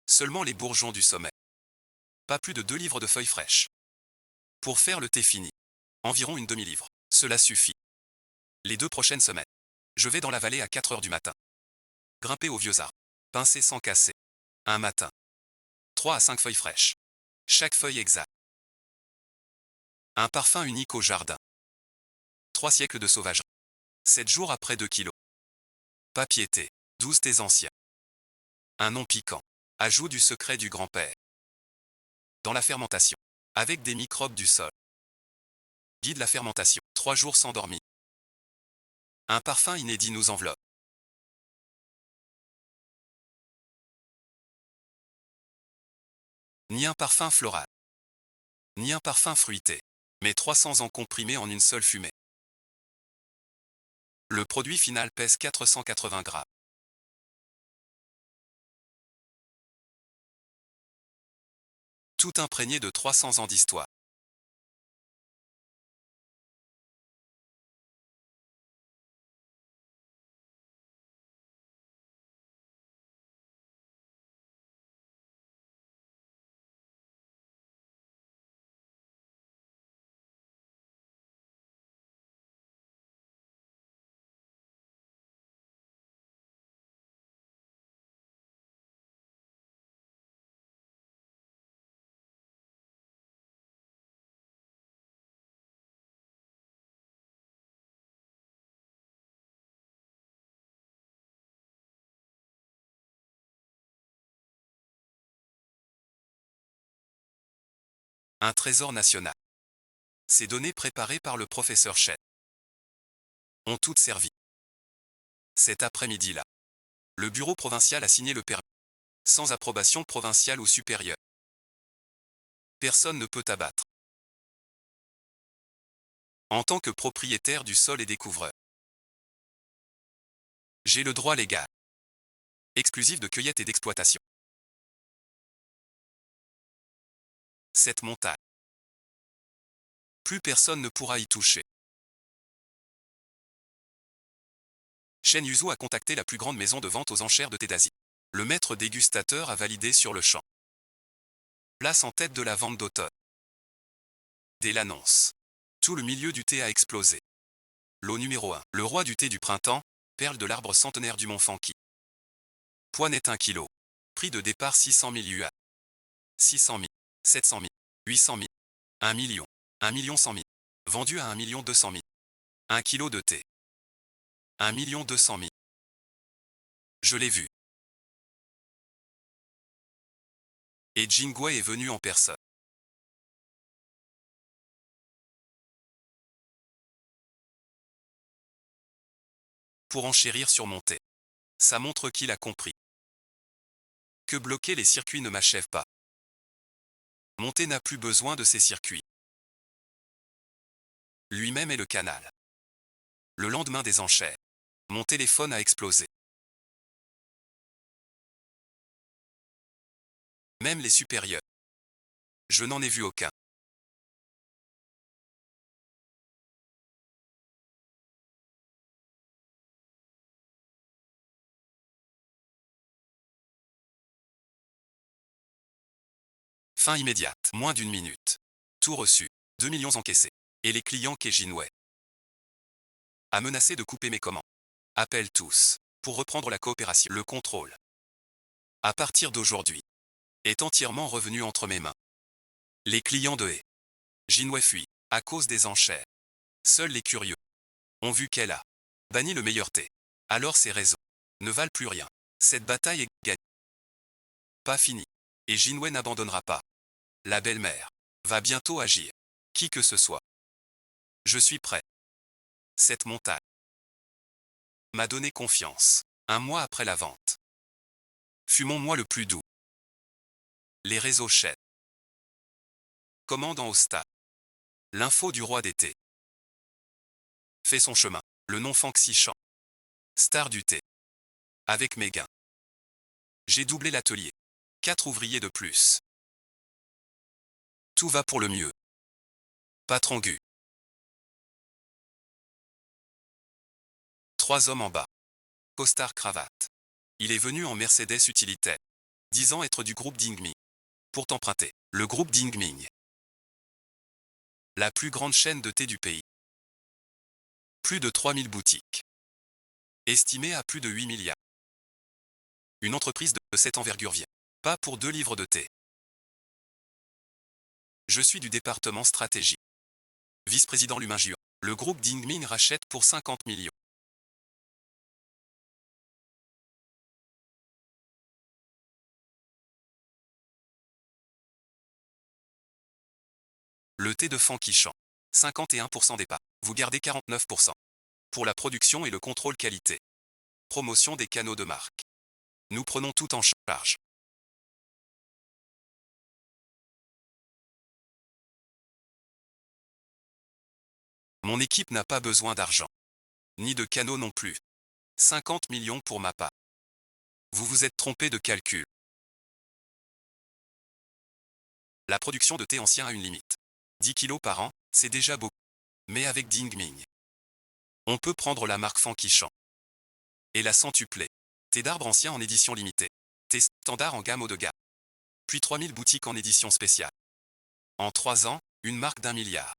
Seulement les bourgeons du sommet. Pas plus de 2 livres de feuilles fraîches. Pour faire le thé fini. Environ une demi-livre. Cela suffit. Les 2 prochaines semaines. Je vais dans la vallée à 4 heures du matin. Grimper aux vieux arbres. Pincer sans casser. Un matin. 3 à 5 feuilles fraîches. Chaque feuille exacte. Un parfum unique au jardin. 3 siècles de sauvagerie. 7 jours après 2 kilos. Papier thé. 12 thés anciens. Un nom piquant. Ajout du secret du grand-père. Dans la fermentation. Avec des microbes du sol. Guide la fermentation. 3 jours sans dormir. Un parfum inédit nous enveloppe. Ni un parfum floral. Ni un parfum fruité. Mais 300 ans comprimés en une seule fumée. Le produit final pèse 480 grammes. Tout imprégné de 300 ans d'histoire. Un trésor national. Ces données préparées par le professeur Chen ont toutes servi. Cet après-midi-là, le bureau provincial a signé le permis. Sans approbation provinciale ou supérieure. Personne ne peut abattre. En tant que propriétaire du sol et découvreur, j'ai le droit légal exclusif de cueillette et d'exploitation. Cette montagne. Plus personne ne pourra y toucher. Shen Yuzu a contacté la plus grande maison de vente aux enchères de thé d'Asie. Le maître dégustateur a validé sur le champ. Place en tête de la vente d'automne. Dès l'annonce, tout le milieu du thé a explosé. Lot numéro 1. Le roi du thé du printemps, perle de l'arbre centenaire du mont Fanqi. Poids net 1 kg. Prix de départ 600 000 yuan. 600 000, 700 000, 800 000, 1 million, 1 million 100 000. Vendu à 1 million 200 000. 1 kg de thé. 1 million 200 000. Je l'ai vu. Et Jingwei est venu en personne. Pour enchérir sur mon thé. Ça montre qu'il a compris. Que bloquer les circuits ne m'achève pas. Mon thé n'a plus besoin de ces circuits. Lui-même est le canal. Le lendemain des enchères, mon téléphone a explosé. Même les supérieurs. Je n'en ai vu aucun. Fin immédiate. Moins d'une minute. Tout reçu. 2 millions encaissés. Et les clients qu'Ejinway a menacé de couper mes commandes. Appelle tous. Pour reprendre la coopération. Le contrôle, à partir d'aujourd'hui, est entièrement revenu entre mes mains. Les clients de Ejinway fuient, à cause des enchères. Seuls les curieux ont vu qu'elle a banni le meilleur thé. Alors ces raisons ne valent plus rien. Cette bataille est gagnée. Pas finie. Et Ejinway n'abandonnera pas. La belle-mère va bientôt agir. Qui que ce soit. Je suis prêt. Cette montagne m'a donné confiance. Un mois après la vente fut mon mois le plus doux. Les réseaux chaînes commandent en au stade. L'info du roi d'été fait son chemin. Le nom Fanxi Chan, star du thé. Avec mes gains, j'ai doublé l'atelier. 4 ouvriers de plus. Tout va pour le mieux. Patron Gu. 3 hommes en bas. Costard cravate. Il est venu en Mercedes utilitaire. Disant être du groupe Dingming. Pour t'emprunter. Le groupe Dingming. La plus grande chaîne de thé du pays. Plus de 3000 boutiques. Estimée à plus de 8 milliards. Une entreprise de cette envergure vient. Pas pour 2 livres de thé. Je suis du département stratégie. Vice-président Lumin Jian. Le groupe Dingming rachète pour 50 millions. Le thé de Fanxi Chan. 51% des parts. Vous gardez 49%. Pour la production et le contrôle qualité. Promotion des canaux de marque. Nous prenons tout en charge. Mon équipe n'a pas besoin d'argent. Ni de canaux non plus. 50 millions pour ma part. Vous vous êtes trompé de calcul. La production de thé ancien a une limite. 10 kilos par an, c'est déjà beaucoup. Mais avec Dingming, on peut prendre la marque Fanxi Chan et la centupler. Thé d'arbre ancien en édition limitée. Thé standard en gamme haut de gamme. Puis 3000 boutiques en édition spéciale. En 3 ans, une marque d'1 milliard.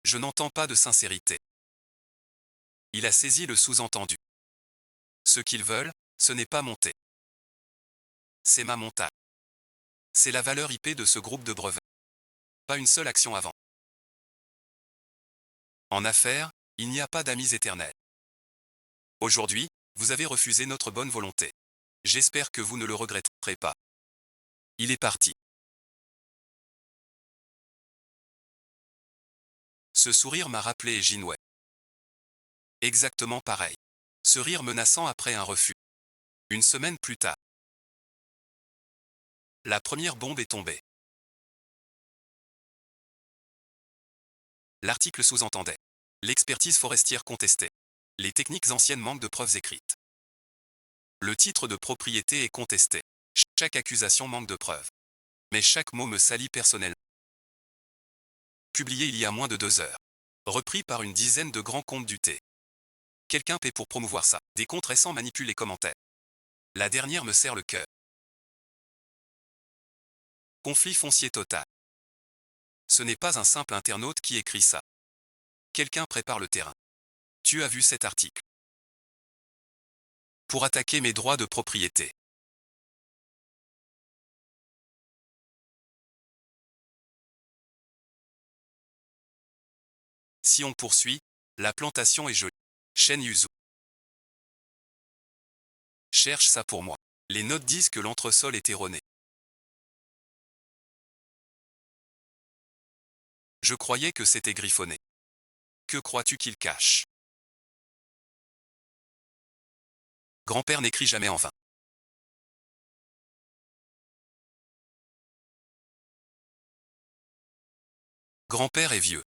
Je n'entends pas de sincérité. Il a saisi le sous-entendu. Ce qu'ils veulent, ce n'est pas mon thé. C'est ma montagne. C'est la valeur IP de ce groupe de brevets. Pas une seule action avant. En affaires, il n'y a pas d'amis éternels. Aujourd'hui, vous avez refusé notre bonne volonté. J'espère que vous ne le regretterez pas. Il est parti. Ce sourire m'a rappelé Ejinway. Exactement pareil. Ce rire menaçant après un refus. Une semaine plus tard. La première bombe est tombée. L'article sous-entendait. L'expertise forestière contestée. Les techniques anciennes manquent de preuves écrites. Le titre de propriété est contesté. Chaque accusation manque de preuves. Mais chaque mot me salit personnellement. Publié il y a moins de 2 heures. Repris par une dizaine de grands comptes du thé. Quelqu'un paie pour promouvoir ça. Des comptes récents manipulent les commentaires. La dernière me serre le cœur. Conflit foncier total. Ce n'est pas un simple internaute qui écrit ça. Quelqu'un prépare le terrain. Tu as vu cet article. Pour attaquer mes droits de propriété. Si on poursuit, la plantation est jolie. Shen Yuzu. Cherche ça pour moi. Les notes disent que l'entresol est erroné. Je croyais que c'était griffonné. Que crois-tu qu'il cache? Grand-père n'écrit jamais en vain. Grand-père est vieux.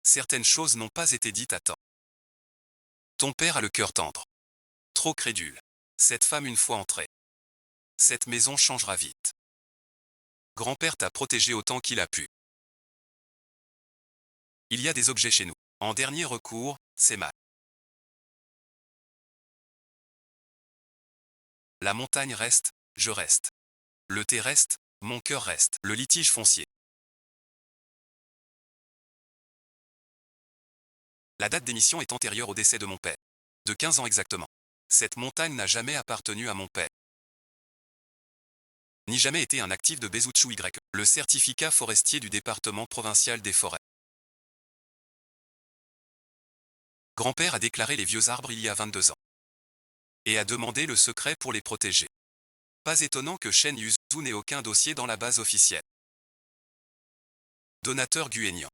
Certaines choses n'ont pas été dites à temps. Ton père a le cœur tendre. Trop crédule. Cette femme une fois entrée. Cette maison changera vite. Grand-père t'a protégé autant qu'il a pu. Il y a des objets chez nous. En dernier recours, c'est mal. La montagne reste, je reste. Le thé reste, mon cœur reste. Le litige foncier. La date d'émission est antérieure au décès de mon père. De 15 ans exactement. Cette montagne n'a jamais appartenu à mon père. Ni jamais été un actif de Bezouchou Y. Le certificat forestier du département provincial des forêts. Grand-père a déclaré les vieux arbres il y a 22 ans. Et a demandé le secret pour les protéger. Pas étonnant que Shen Yuzu n'ait aucun dossier dans la base officielle. Donateur guénian.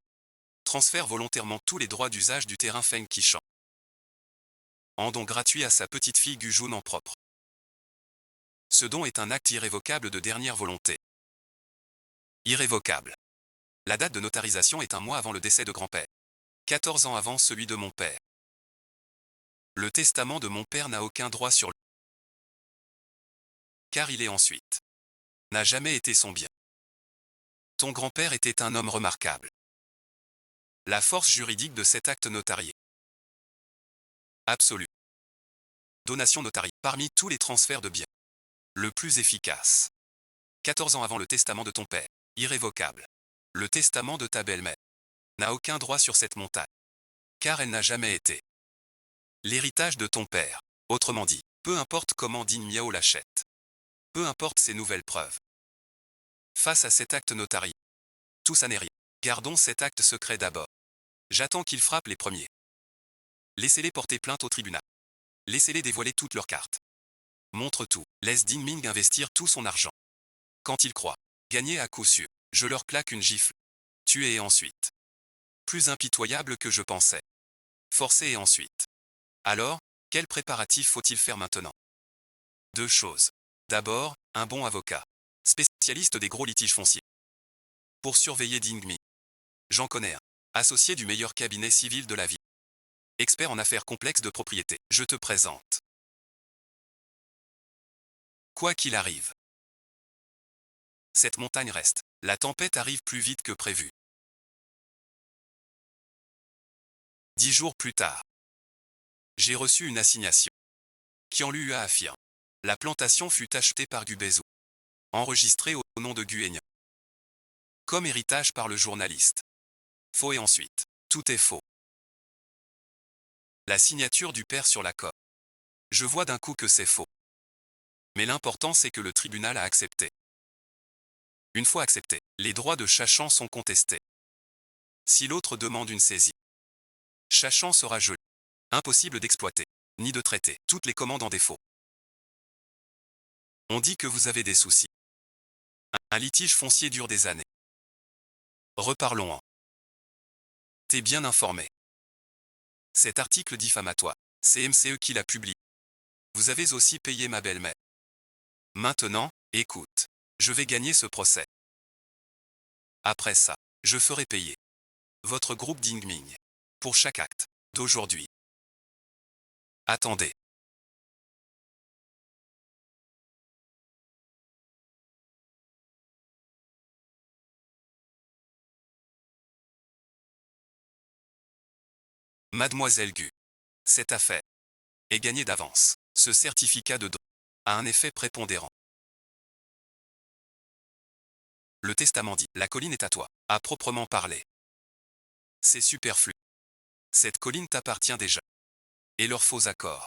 Transfère volontairement tous les droits d'usage du terrain Feng Qishan. En don gratuit à sa petite-fille Gujun en propre. Ce don est un acte irrévocable de dernière volonté. Irrévocable. La date de notarisation est un mois avant le décès de grand-père. 14 ans avant celui de mon père. Le testament de mon père n'a aucun droit sur lui. Car il est ensuite. N'a jamais été son bien. Ton grand-père était un homme remarquable. La force juridique de cet acte notarié. Absolue. Donation notariée. Parmi tous les transferts de biens. Le plus efficace. 14 ans avant le testament de ton père. Irrévocable. Le testament de ta belle-mère. N'a aucun droit sur cette montagne. Car elle n'a jamais été. L'héritage de ton père. Autrement dit, peu importe comment Ding Miao l'achète. Peu importe ses nouvelles preuves. Face à cet acte notarié. Tout ça n'est rien. Gardons cet acte secret d'abord. J'attends qu'ils frappent les premiers. Laissez-les porter plainte au tribunal. Laissez-les dévoiler toutes leurs cartes. Montre tout. Laisse Ding Ming investir tout son argent. Quand ils croient gagner à coup sûr, je leur claque une gifle. Tuer et ensuite. Plus impitoyable que je pensais. Forcer et ensuite. Alors, quel préparatif faut-il faire maintenant? Deux choses. D'abord, un bon avocat. Spécialiste des gros litiges fonciers. Pour surveiller Ding Mi. J'en connais un. Associé du meilleur cabinet civil de la ville. Expert en affaires complexes de propriété. Je te présente. Quoi qu'il arrive. Cette montagne reste. La tempête arrive plus vite que prévu. 10 jours plus tard. J'ai reçu une assignation. Qian Lua affirme. La plantation fut achetée par Gubezou. Enregistrée au nom de Guénian. Comme héritage par le journaliste. Faux et ensuite. Tout est faux. La signature du père sur l'accord. Je vois d'un coup que c'est faux. Mais l'important c'est que le tribunal a accepté. Une fois accepté, les droits de Chachan sont contestés. Si l'autre demande une saisie, Chachan sera gelé. Impossible d'exploiter, ni de traiter toutes les commandes en défaut. On dit que vous avez des soucis. Un litige foncier dure des années. Reparlons-en. T'es bien informé. Cet article diffamatoire, c'est MCE qui l'a publié. Vous avez aussi payé ma belle-mère. Maintenant, écoute. Je vais gagner ce procès. Après ça, je ferai payer votre groupe Dingming pour chaque acte d'aujourd'hui. Attendez. Mademoiselle Gu. Cette affaire est gagnée d'avance. Ce certificat de don a un effet prépondérant. Le testament dit, la colline est à toi, à proprement parler. C'est superflu. Cette colline t'appartient déjà. Et leurs faux accords.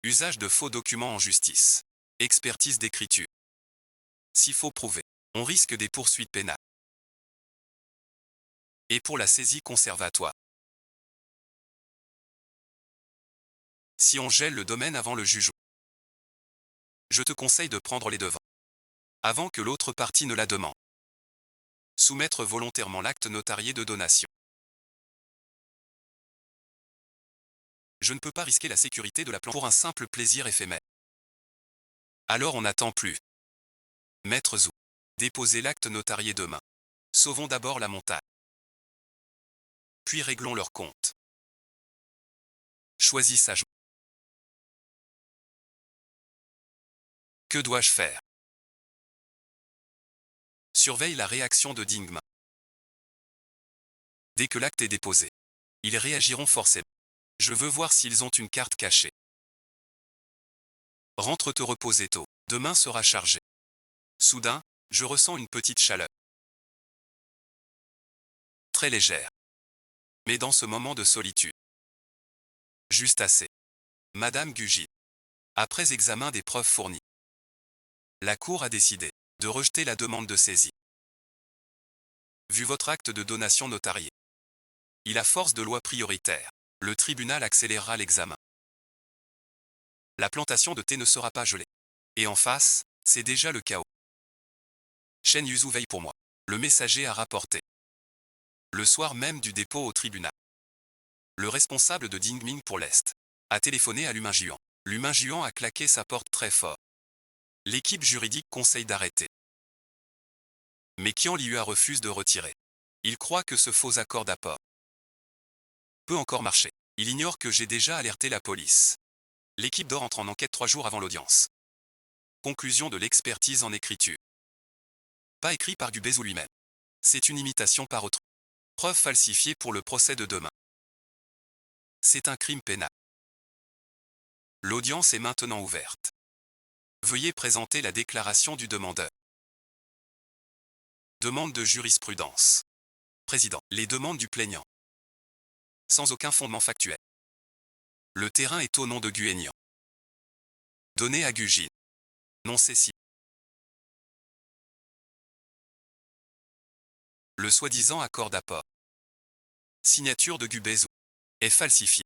Usage de faux documents en justice. Expertise d'écriture. S'il faut prouver, on risque des poursuites pénales. Et pour la saisie conservatoire. Si on gèle le domaine avant le jugement, je te conseille de prendre les devants. Avant que l'autre partie ne la demande. Soumettre volontairement l'acte notarié de donation. Je ne peux pas risquer la sécurité de la plante pour un simple plaisir éphémère. Alors on n'attend plus. Maître Zou. Déposez l'acte notarié demain. Sauvons d'abord la montagne. Puis réglons leur compte. Choisis sagement. Que dois-je faire? Surveille la réaction de Dingman. Dès que l'acte est déposé, ils réagiront forcément. Je veux voir s'ils ont une carte cachée. Rentre te reposer tôt. Demain sera chargé. Soudain, je ressens une petite chaleur. Très légère. Mais dans ce moment de solitude. Juste assez. Madame Gugit. Après examen des preuves fournies, la Cour a décidé de rejeter la demande de saisie. Vu votre acte de donation notarié, il a force de loi prioritaire. Le tribunal accélérera l'examen. La plantation de thé ne sera pas gelée. Et en face, c'est déjà le chaos. Shen Yuzu veille pour moi. Le messager a rapporté. Le soir même du dépôt au tribunal. Le responsable de Dingming pour l'Est a téléphoné à l'humain Juan. L'humain Juan a claqué sa porte très fort. L'équipe juridique conseille d'arrêter. Mais Qian Liua refuse de retirer. Il croit que ce faux accord d'apport peut encore marcher. Il ignore que j'ai déjà alerté la police. L'équipe d'or entre en enquête 3 jours avant l'audience. Conclusion de l'expertise en écriture. Pas écrit par Gubez ou lui-même. C'est une imitation par autrui. Preuve falsifiée pour le procès de demain. C'est un crime pénal. L'audience est maintenant ouverte. Veuillez présenter la déclaration du demandeur. Demande de jurisprudence. Président, les demandes du plaignant. Sans aucun fondement factuel. Le terrain est au nom de Guénian. Donné à Gugine. Non cécile. Le soi-disant accord d'apport. Signature de Gubezou. Est falsifié.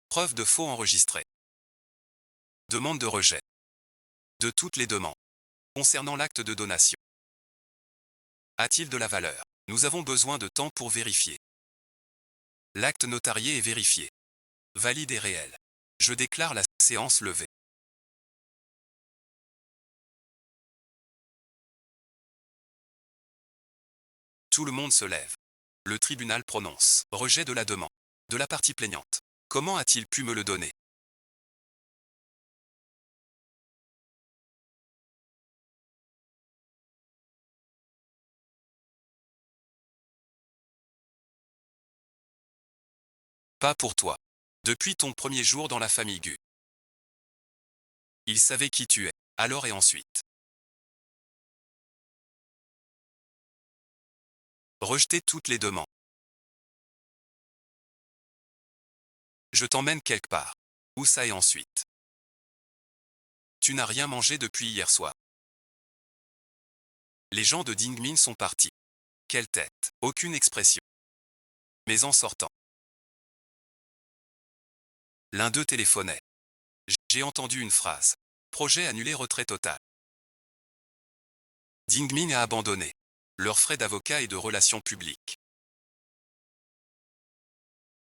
Preuve de faux enregistré. Demande de rejet. De toutes les demandes. Concernant l'acte de donation. A-t-il de la valeur? Nous avons besoin de temps pour vérifier. L'acte notarié est vérifié. Valide et réel. Je déclare la séance levée. Tout le monde se lève. Le tribunal prononce rejet de la demande de la partie plaignante. Comment a-t-il pu me le donner? Pas pour toi. Depuis ton premier jour dans la famille Gu. Il savait qui tu es. Alors et ensuite. Rejeter toutes les demandes. Je t'emmène quelque part. Où ça et ensuite? Tu n'as rien mangé depuis hier soir. Les gens de Dingmin sont partis. Quelle tête. Aucune expression. Mais en sortant. L'un d'eux téléphonait. J'ai entendu une phrase. Projet annulé, retrait total. Dingmin a abandonné. Leurs frais d'avocat et de relations publiques.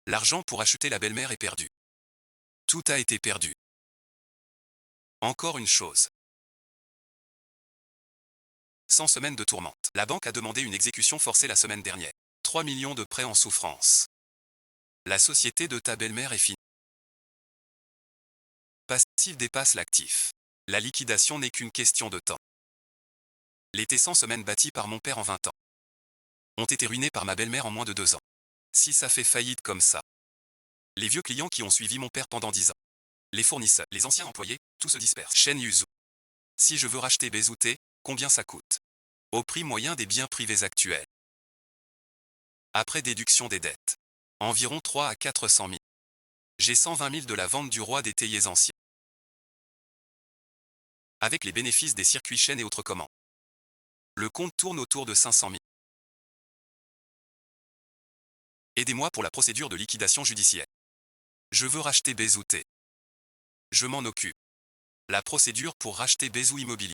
L'argent pour acheter la belle-mère est perdu. Tout a été perdu. Encore une chose. 100 semaines de tourmente. La banque a demandé une exécution forcée la semaine dernière. 3 millions de prêts en souffrance. La société de ta belle-mère est finie. Passif dépasse l'actif. La liquidation n'est qu'une question de temps. Les T100 semaines bâties par mon père en 20 ans ont été ruinées par ma belle-mère en moins de 2 ans. Si ça fait faillite comme ça. Les vieux clients qui ont suivi mon père pendant 10 ans. Les fournisseurs, les anciens employés, tout se disperse. Shen Yuzu. Si je veux racheter Bezouté, combien ça coûte? Au prix moyen des biens privés actuels. Après déduction des dettes. Environ 3 à 400 000. J'ai 120 000 de la vente du roi des théiers anciens. Avec les bénéfices des circuits chaînes et autres commandes. Le compte tourne autour de 500 000. Aidez-moi pour la procédure de liquidation judiciaire. Je veux racheter Bezouté. Je m'en occupe. La procédure pour racheter Bezou Immobilier.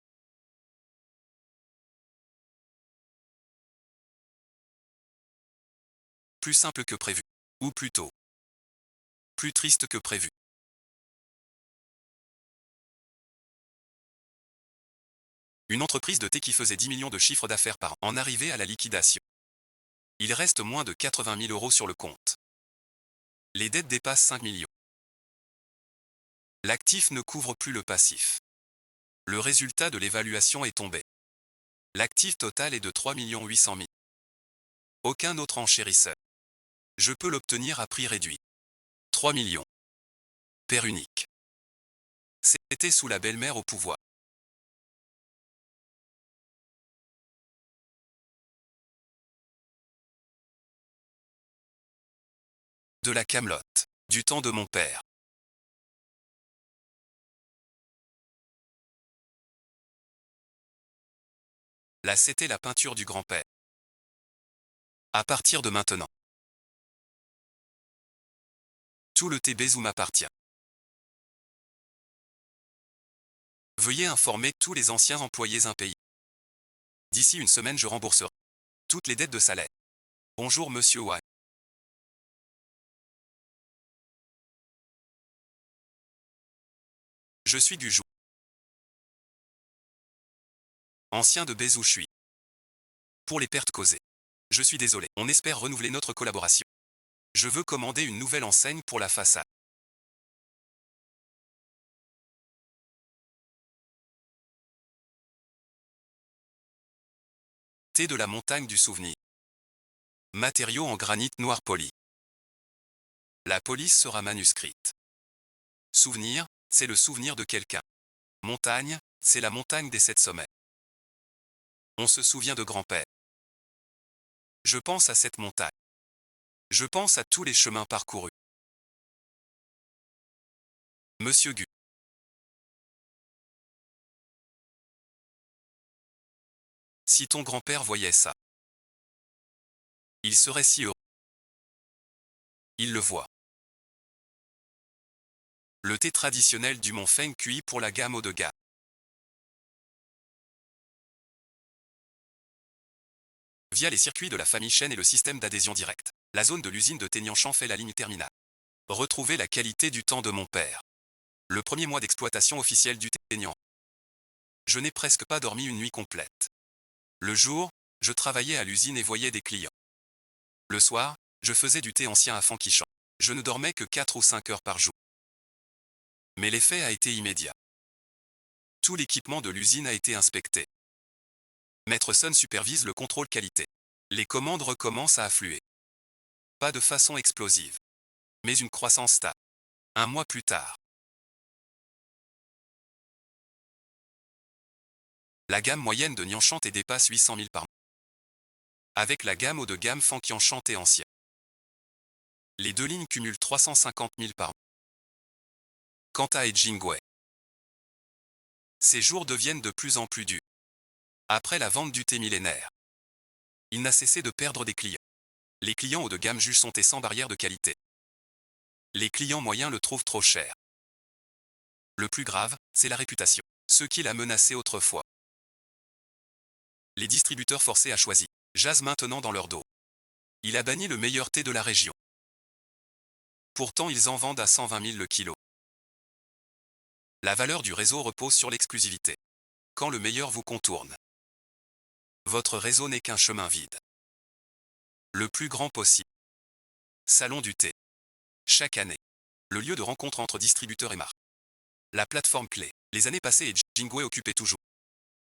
Plus simple que prévu. Ou plutôt, plus triste que prévu. Une entreprise de thé qui faisait 10 millions de chiffre d'affaires par an en arrivait à la liquidation. Il reste moins de 80 000 € sur le compte. Les dettes dépassent 5 millions. L'actif ne couvre plus le passif. Le résultat de l'évaluation est tombé. L'actif total est de 3 800 000. Aucun autre enchérisseur. Je peux l'obtenir à prix réduit. 3 millions. Paire unique. C'était sous la belle-mère au pouvoir. De la camelote. Du temps de mon père. Là c'était la peinture du grand-père. À partir de maintenant. Tout le Tébézou m'appartient. Veuillez informer tous les anciens employés impayés. D'ici une semaine je rembourserai toutes les dettes de salaire. Bonjour Monsieur White. Je suis Gujou. Ancien de Bézou je suis. Pour les pertes causées. Je suis désolé. On espère renouveler notre collaboration. Je veux commander une nouvelle enseigne pour la façade. Thé de la montagne du souvenir. Matériaux en granit noir poli. La police sera manuscrite. Souvenir, c'est le souvenir de quelqu'un. Montagne, c'est la montagne des 7 sommets. On se souvient de grand-père. Je pense à cette montagne. Je pense à tous les chemins parcourus. Monsieur Gu. Si ton grand-père voyait ça, il serait si heureux. Il le voit. Le thé traditionnel du Mont Feng cuit pour la gamme haut de gamme. Via les circuits de la famille Chen et le système d'adhésion directe, la zone de l'usine de Teignanchan fait la ligne terminale. Retrouvez la qualité du temps de mon père. Le premier mois d'exploitation officielle du Teignan. Je n'ai presque pas dormi une nuit complète. Le jour, je travaillais à l'usine et voyais des clients. Le soir, je faisais du thé ancien à Fankishan. Je ne dormais que 4 ou 5 heures par jour. Mais l'effet a été immédiat. Tout l'équipement de l'usine a été inspecté. Maître Sun supervise le contrôle qualité. Les commandes recommencent à affluer. Pas de façon explosive. Mais une croissance stable. Un mois plus tard. La gamme moyenne de Nyanchante dépasse 800 000 par mois. Avec la gamme haut de gamme Fankianchante et ancien. Les deux lignes cumulent 350 000 par mois. Quant à Ejingway, ces jours deviennent de plus en plus durs. Après la vente du thé millénaire, il n'a cessé de perdre des clients. Les clients haut de gamme jugent son thé sans barrière de qualité. Les clients moyens le trouvent trop cher. Le plus grave, c'est la réputation. Ce qui l'a menacé autrefois. Les distributeurs forcés à choisir jasent maintenant dans leur dos. Il a banni le meilleur thé de la région. Pourtant ils en vendent à 120 000 le kilo. La valeur du réseau repose sur l'exclusivité. Quand le meilleur vous contourne, votre réseau n'est qu'un chemin vide. Le plus grand possible. Salon du thé. Chaque année. Le lieu de rencontre entre distributeurs et marques. La plateforme clé. Les années passées Jingwei occupait toujours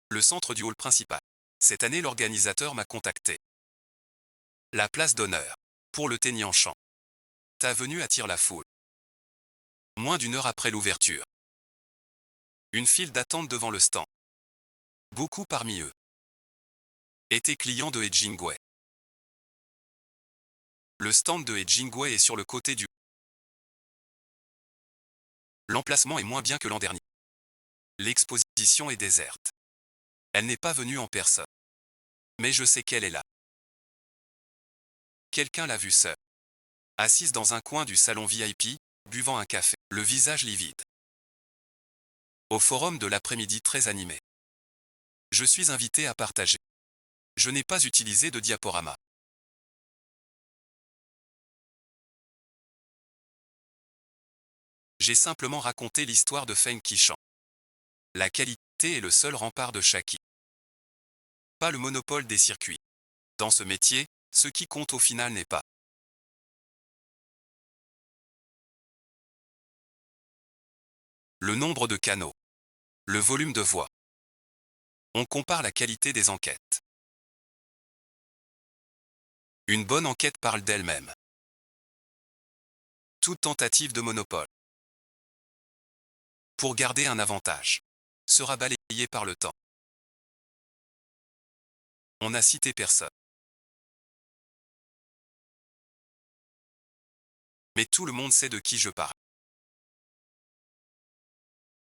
le centre du hall principal. Cette année l'organisateur m'a contacté. La place d'honneur. Pour le Teignanchan. Ta venue attire la foule. Moins d'une heure après l'ouverture. Une file d'attente devant le stand. Beaucoup parmi eux étaient clients de Ejingwei. Le stand de Ejingwei est sur le côté du. L'emplacement est moins bien que l'an dernier. L'exposition est déserte. Elle n'est pas venue en personne. Mais je sais qu'elle est là. Quelqu'un l'a vue seule. Assise dans un coin du salon VIP, buvant un café, le visage livide. Au forum de l'après-midi très animé. Je suis invité à partager. Je n'ai pas utilisé de diaporama. J'ai simplement raconté l'histoire de Feng Qishan. La qualité est le seul rempart de Shaki. Pas le monopole des circuits. Dans ce métier, ce qui compte au final n'est pas Le nombre de canaux. Le volume de voix. On compare la qualité des enquêtes. Une bonne enquête parle d'elle-même. Toute tentative de monopole, pour garder un avantage, sera balayée par le temps. On n'a cité personne. Mais tout le monde sait de qui je parle.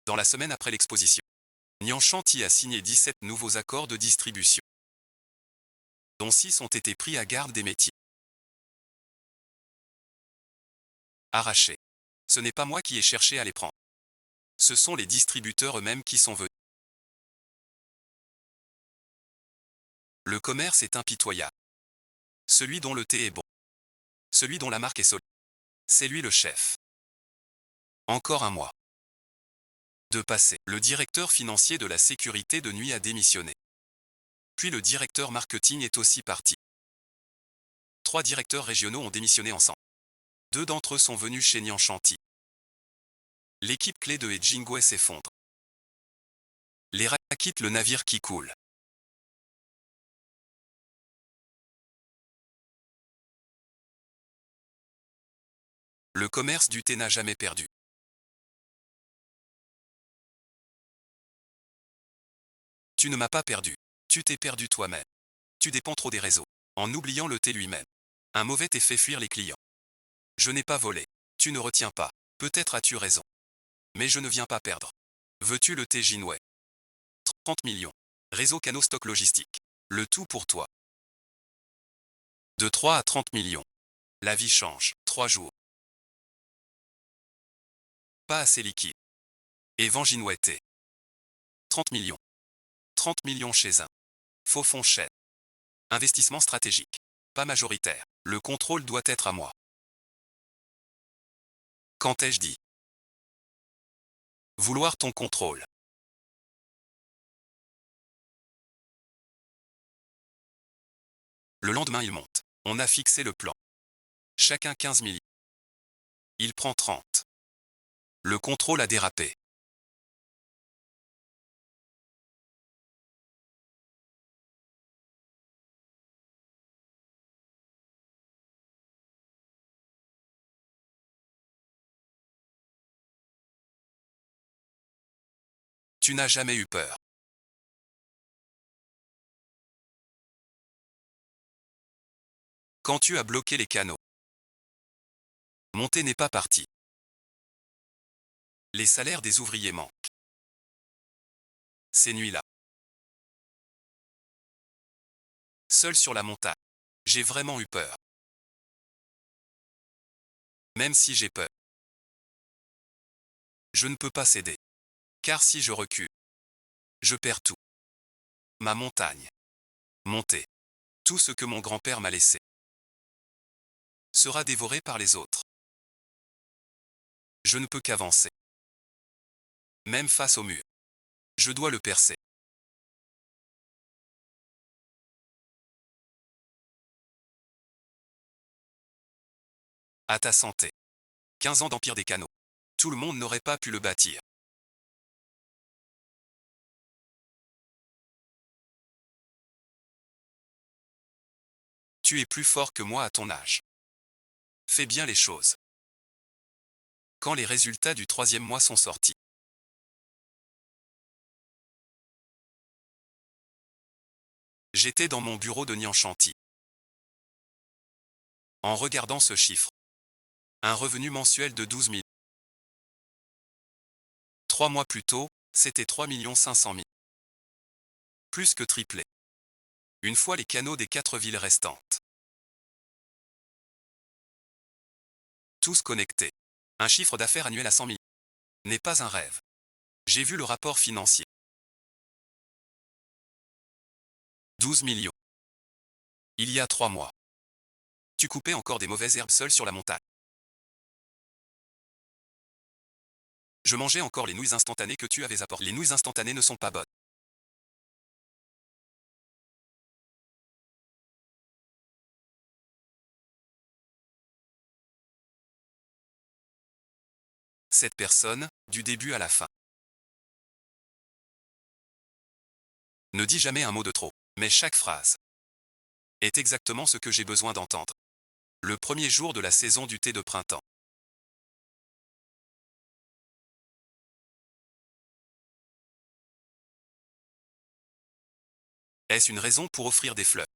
Dans la semaine après l'exposition, Nyan Shanti a signé 17 nouveaux accords de distribution, dont 6 ont été pris à garde des métiers. Arrachés. Ce n'est pas moi qui ai cherché à les prendre. Ce sont les distributeurs eux-mêmes qui sont venus. Le commerce est impitoyable. Celui dont le thé est bon. Celui dont la marque est solide. C'est lui le chef. Encore un mois de passé. Le directeur financier de la sécurité de nuit a démissionné. Puis le directeur marketing est aussi parti. 3 directeurs régionaux ont démissionné ensemble. 2 d'entre eux sont venus chez Nyan Shanti. L'équipe clé de Ejingwe s'effondre. Les rats quittent le navire qui coule. Le commerce du thé n'a jamais perdu. Tu ne m'as pas perdu. Tu t'es perdu toi-même. Tu dépends trop des réseaux, en oubliant le thé lui-même. Un mauvais thé fait fuir les clients. Je n'ai pas volé. Tu ne retiens pas. Peut-être as-tu raison. Mais je ne viens pas perdre. Veux-tu le thé Jinwei? 30 millions. Réseau canaux stock logistique. Le tout pour toi. De 3 à 30 millions. La vie change. 3 jours. Pas assez liquide. Et vend Jinwei thé. 30 millions. 30 millions chez un. Faux fonds chèque. Investissement stratégique. Pas majoritaire. Le contrôle doit être à moi. Quand ai-je dit? Vouloir ton contrôle. Le lendemain il monte. On a fixé le plan. Chacun 15 millions. Il prend 30. Le contrôle a dérapé. Tu n'as jamais eu peur. Quand tu as bloqué les canaux. Mon thé n'est pas parti. Les salaires des ouvriers manquent. Ces nuits-là. Seul sur la montagne. J'ai vraiment eu peur. Même si j'ai peur. Je ne peux pas céder. Car si je recule, je perds tout. Ma montagne. Mon thé. Tout ce que mon grand-père m'a laissé. Sera dévoré par les autres. Je ne peux qu'avancer. Même face au mur. Je dois le percer. À ta santé. 15 ans d'empire des canaux. Tout le monde n'aurait pas pu le bâtir. Tu es plus fort que moi à ton âge. Fais bien les choses. Quand les résultats du 3e mois sont sortis. J'étais dans mon bureau de Nyan Shanti. En regardant ce chiffre. Un revenu mensuel de 12 000. 3 mois plus tôt, c'était 3 500 000. Plus que triplé. Une fois les canaux des 4 villes restantes. Tous connectés. Un chiffre d'affaires annuel à 100 000. N'est pas un rêve. J'ai vu le rapport financier. 12 millions. Il y a 3 mois. Tu coupais encore des mauvaises herbes seul sur la montagne. Je mangeais encore les nouilles instantanées que tu avais apportées. Les nouilles instantanées ne sont pas bonnes. Cette personne, du début à la fin. Ne dis jamais un mot de trop, mais chaque phrase est exactement ce que j'ai besoin d'entendre. Le premier jour de la saison du thé de printemps. Est-ce une raison pour offrir des fleurs?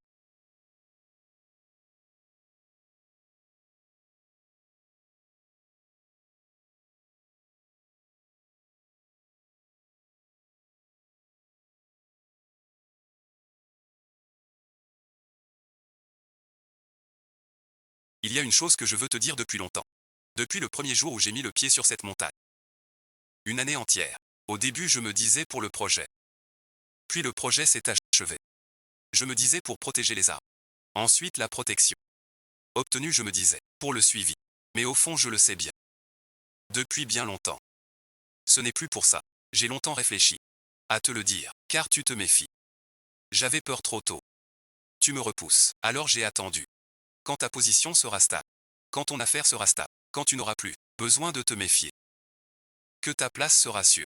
Il y a une chose que je veux te dire depuis longtemps. Depuis le premier jour où j'ai mis le pied sur cette montagne. Une année entière. Au début, je me disais pour le projet. Puis le projet s'est achevé. Je me disais pour protéger les arbres. Ensuite, la protection. Obtenue, je me disais, pour le suivi. Mais au fond, je le sais bien. Depuis bien longtemps. Ce n'est plus pour ça. J'ai longtemps réfléchi. À te le dire, car tu te méfies. J'avais peur trop tôt. Tu me repousses. Alors j'ai attendu. Quand ta position sera stable. Quand ton affaire sera stable. Quand tu n'auras plus besoin de te méfier. Que ta place sera sûre.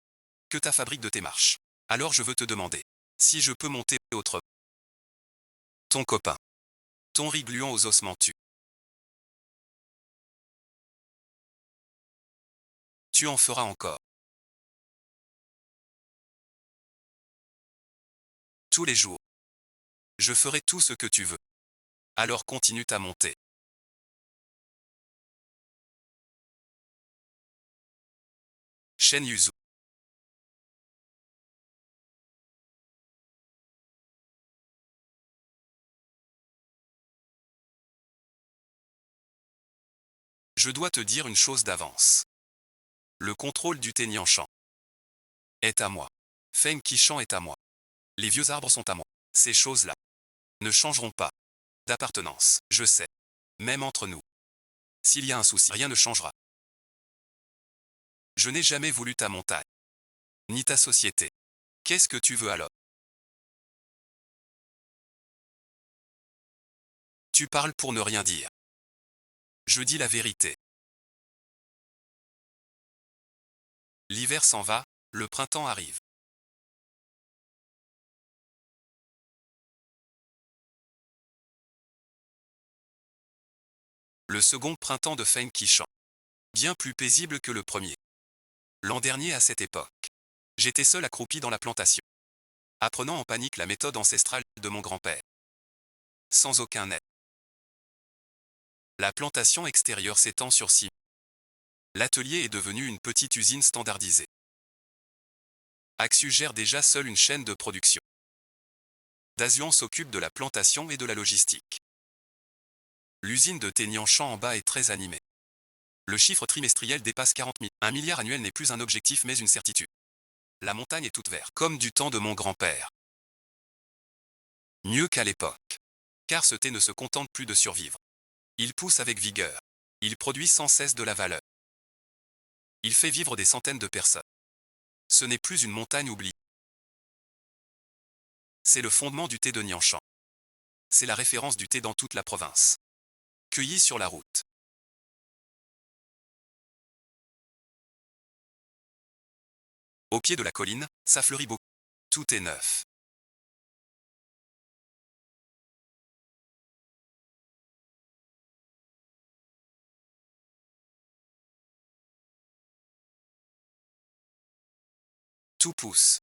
Que ta fabrique de tes marches. Alors je veux te demander. Si je peux monter autre. Ton copain. Ton riz gluant aux ossements tue. Tu en feras encore. Tous les jours. Je ferai tout ce que tu veux. Alors continue ta montée. Shen Yuzu. Je dois te dire une chose d'avance. Le contrôle du Tenyanshan est à moi. Feng Qishan est à moi. Les vieux arbres sont à moi. Ces choses-là ne changeront pas d'appartenance, je sais. Même entre nous. S'il y a un souci, rien ne changera. Je n'ai jamais voulu ta montagne. Ni ta société. Qu'est-ce que tu veux alors? Tu parles pour ne rien dire. Je dis la vérité. L'hiver s'en va, le printemps arrive. Le second printemps de Feng Qishan. Bien plus paisible que le premier. L'an dernier à cette époque. J'étais seul accroupi dans la plantation. Apprenant en panique la méthode ancestrale de mon grand-père. Sans aucun aide. La plantation extérieure s'étend sur 6. L'atelier est devenu une petite usine standardisée. Axu gère déjà seul une chaîne de production. Dazuan s'occupe de la plantation et de la logistique. L'usine de Tenyanshan en bas est très animée. Le chiffre trimestriel dépasse 40 000. Un milliard annuel n'est plus un objectif mais une certitude. La montagne est toute verte, comme du temps de mon grand-père. Mieux qu'à l'époque. Car ce thé ne se contente plus de survivre. Il pousse avec vigueur. Il produit sans cesse de la valeur. Il fait vivre des centaines de personnes. Ce n'est plus une montagne oubliée. C'est le fondement du thé de Nyanshan. C'est la référence du thé dans toute la province. Cueilli sur la route. Au pied de la colline, ça fleurit beaucoup. Tout est neuf. Tout pousse.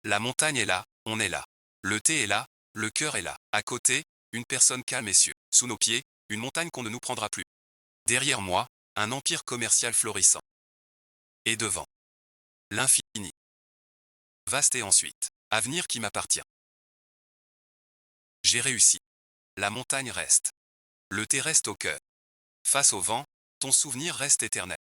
La montagne est là, on est là. Le thé est là, le cœur est là. À côté, une personne calme et sûre. Sous nos pieds, une montagne qu'on ne nous prendra plus. Derrière moi, un empire commercial florissant. Et devant, l'infini. Vaste et ensuite, avenir qui m'appartient. J'ai réussi. La montagne reste. Le thé reste au cœur. Face au vent, ton souvenir reste éternel.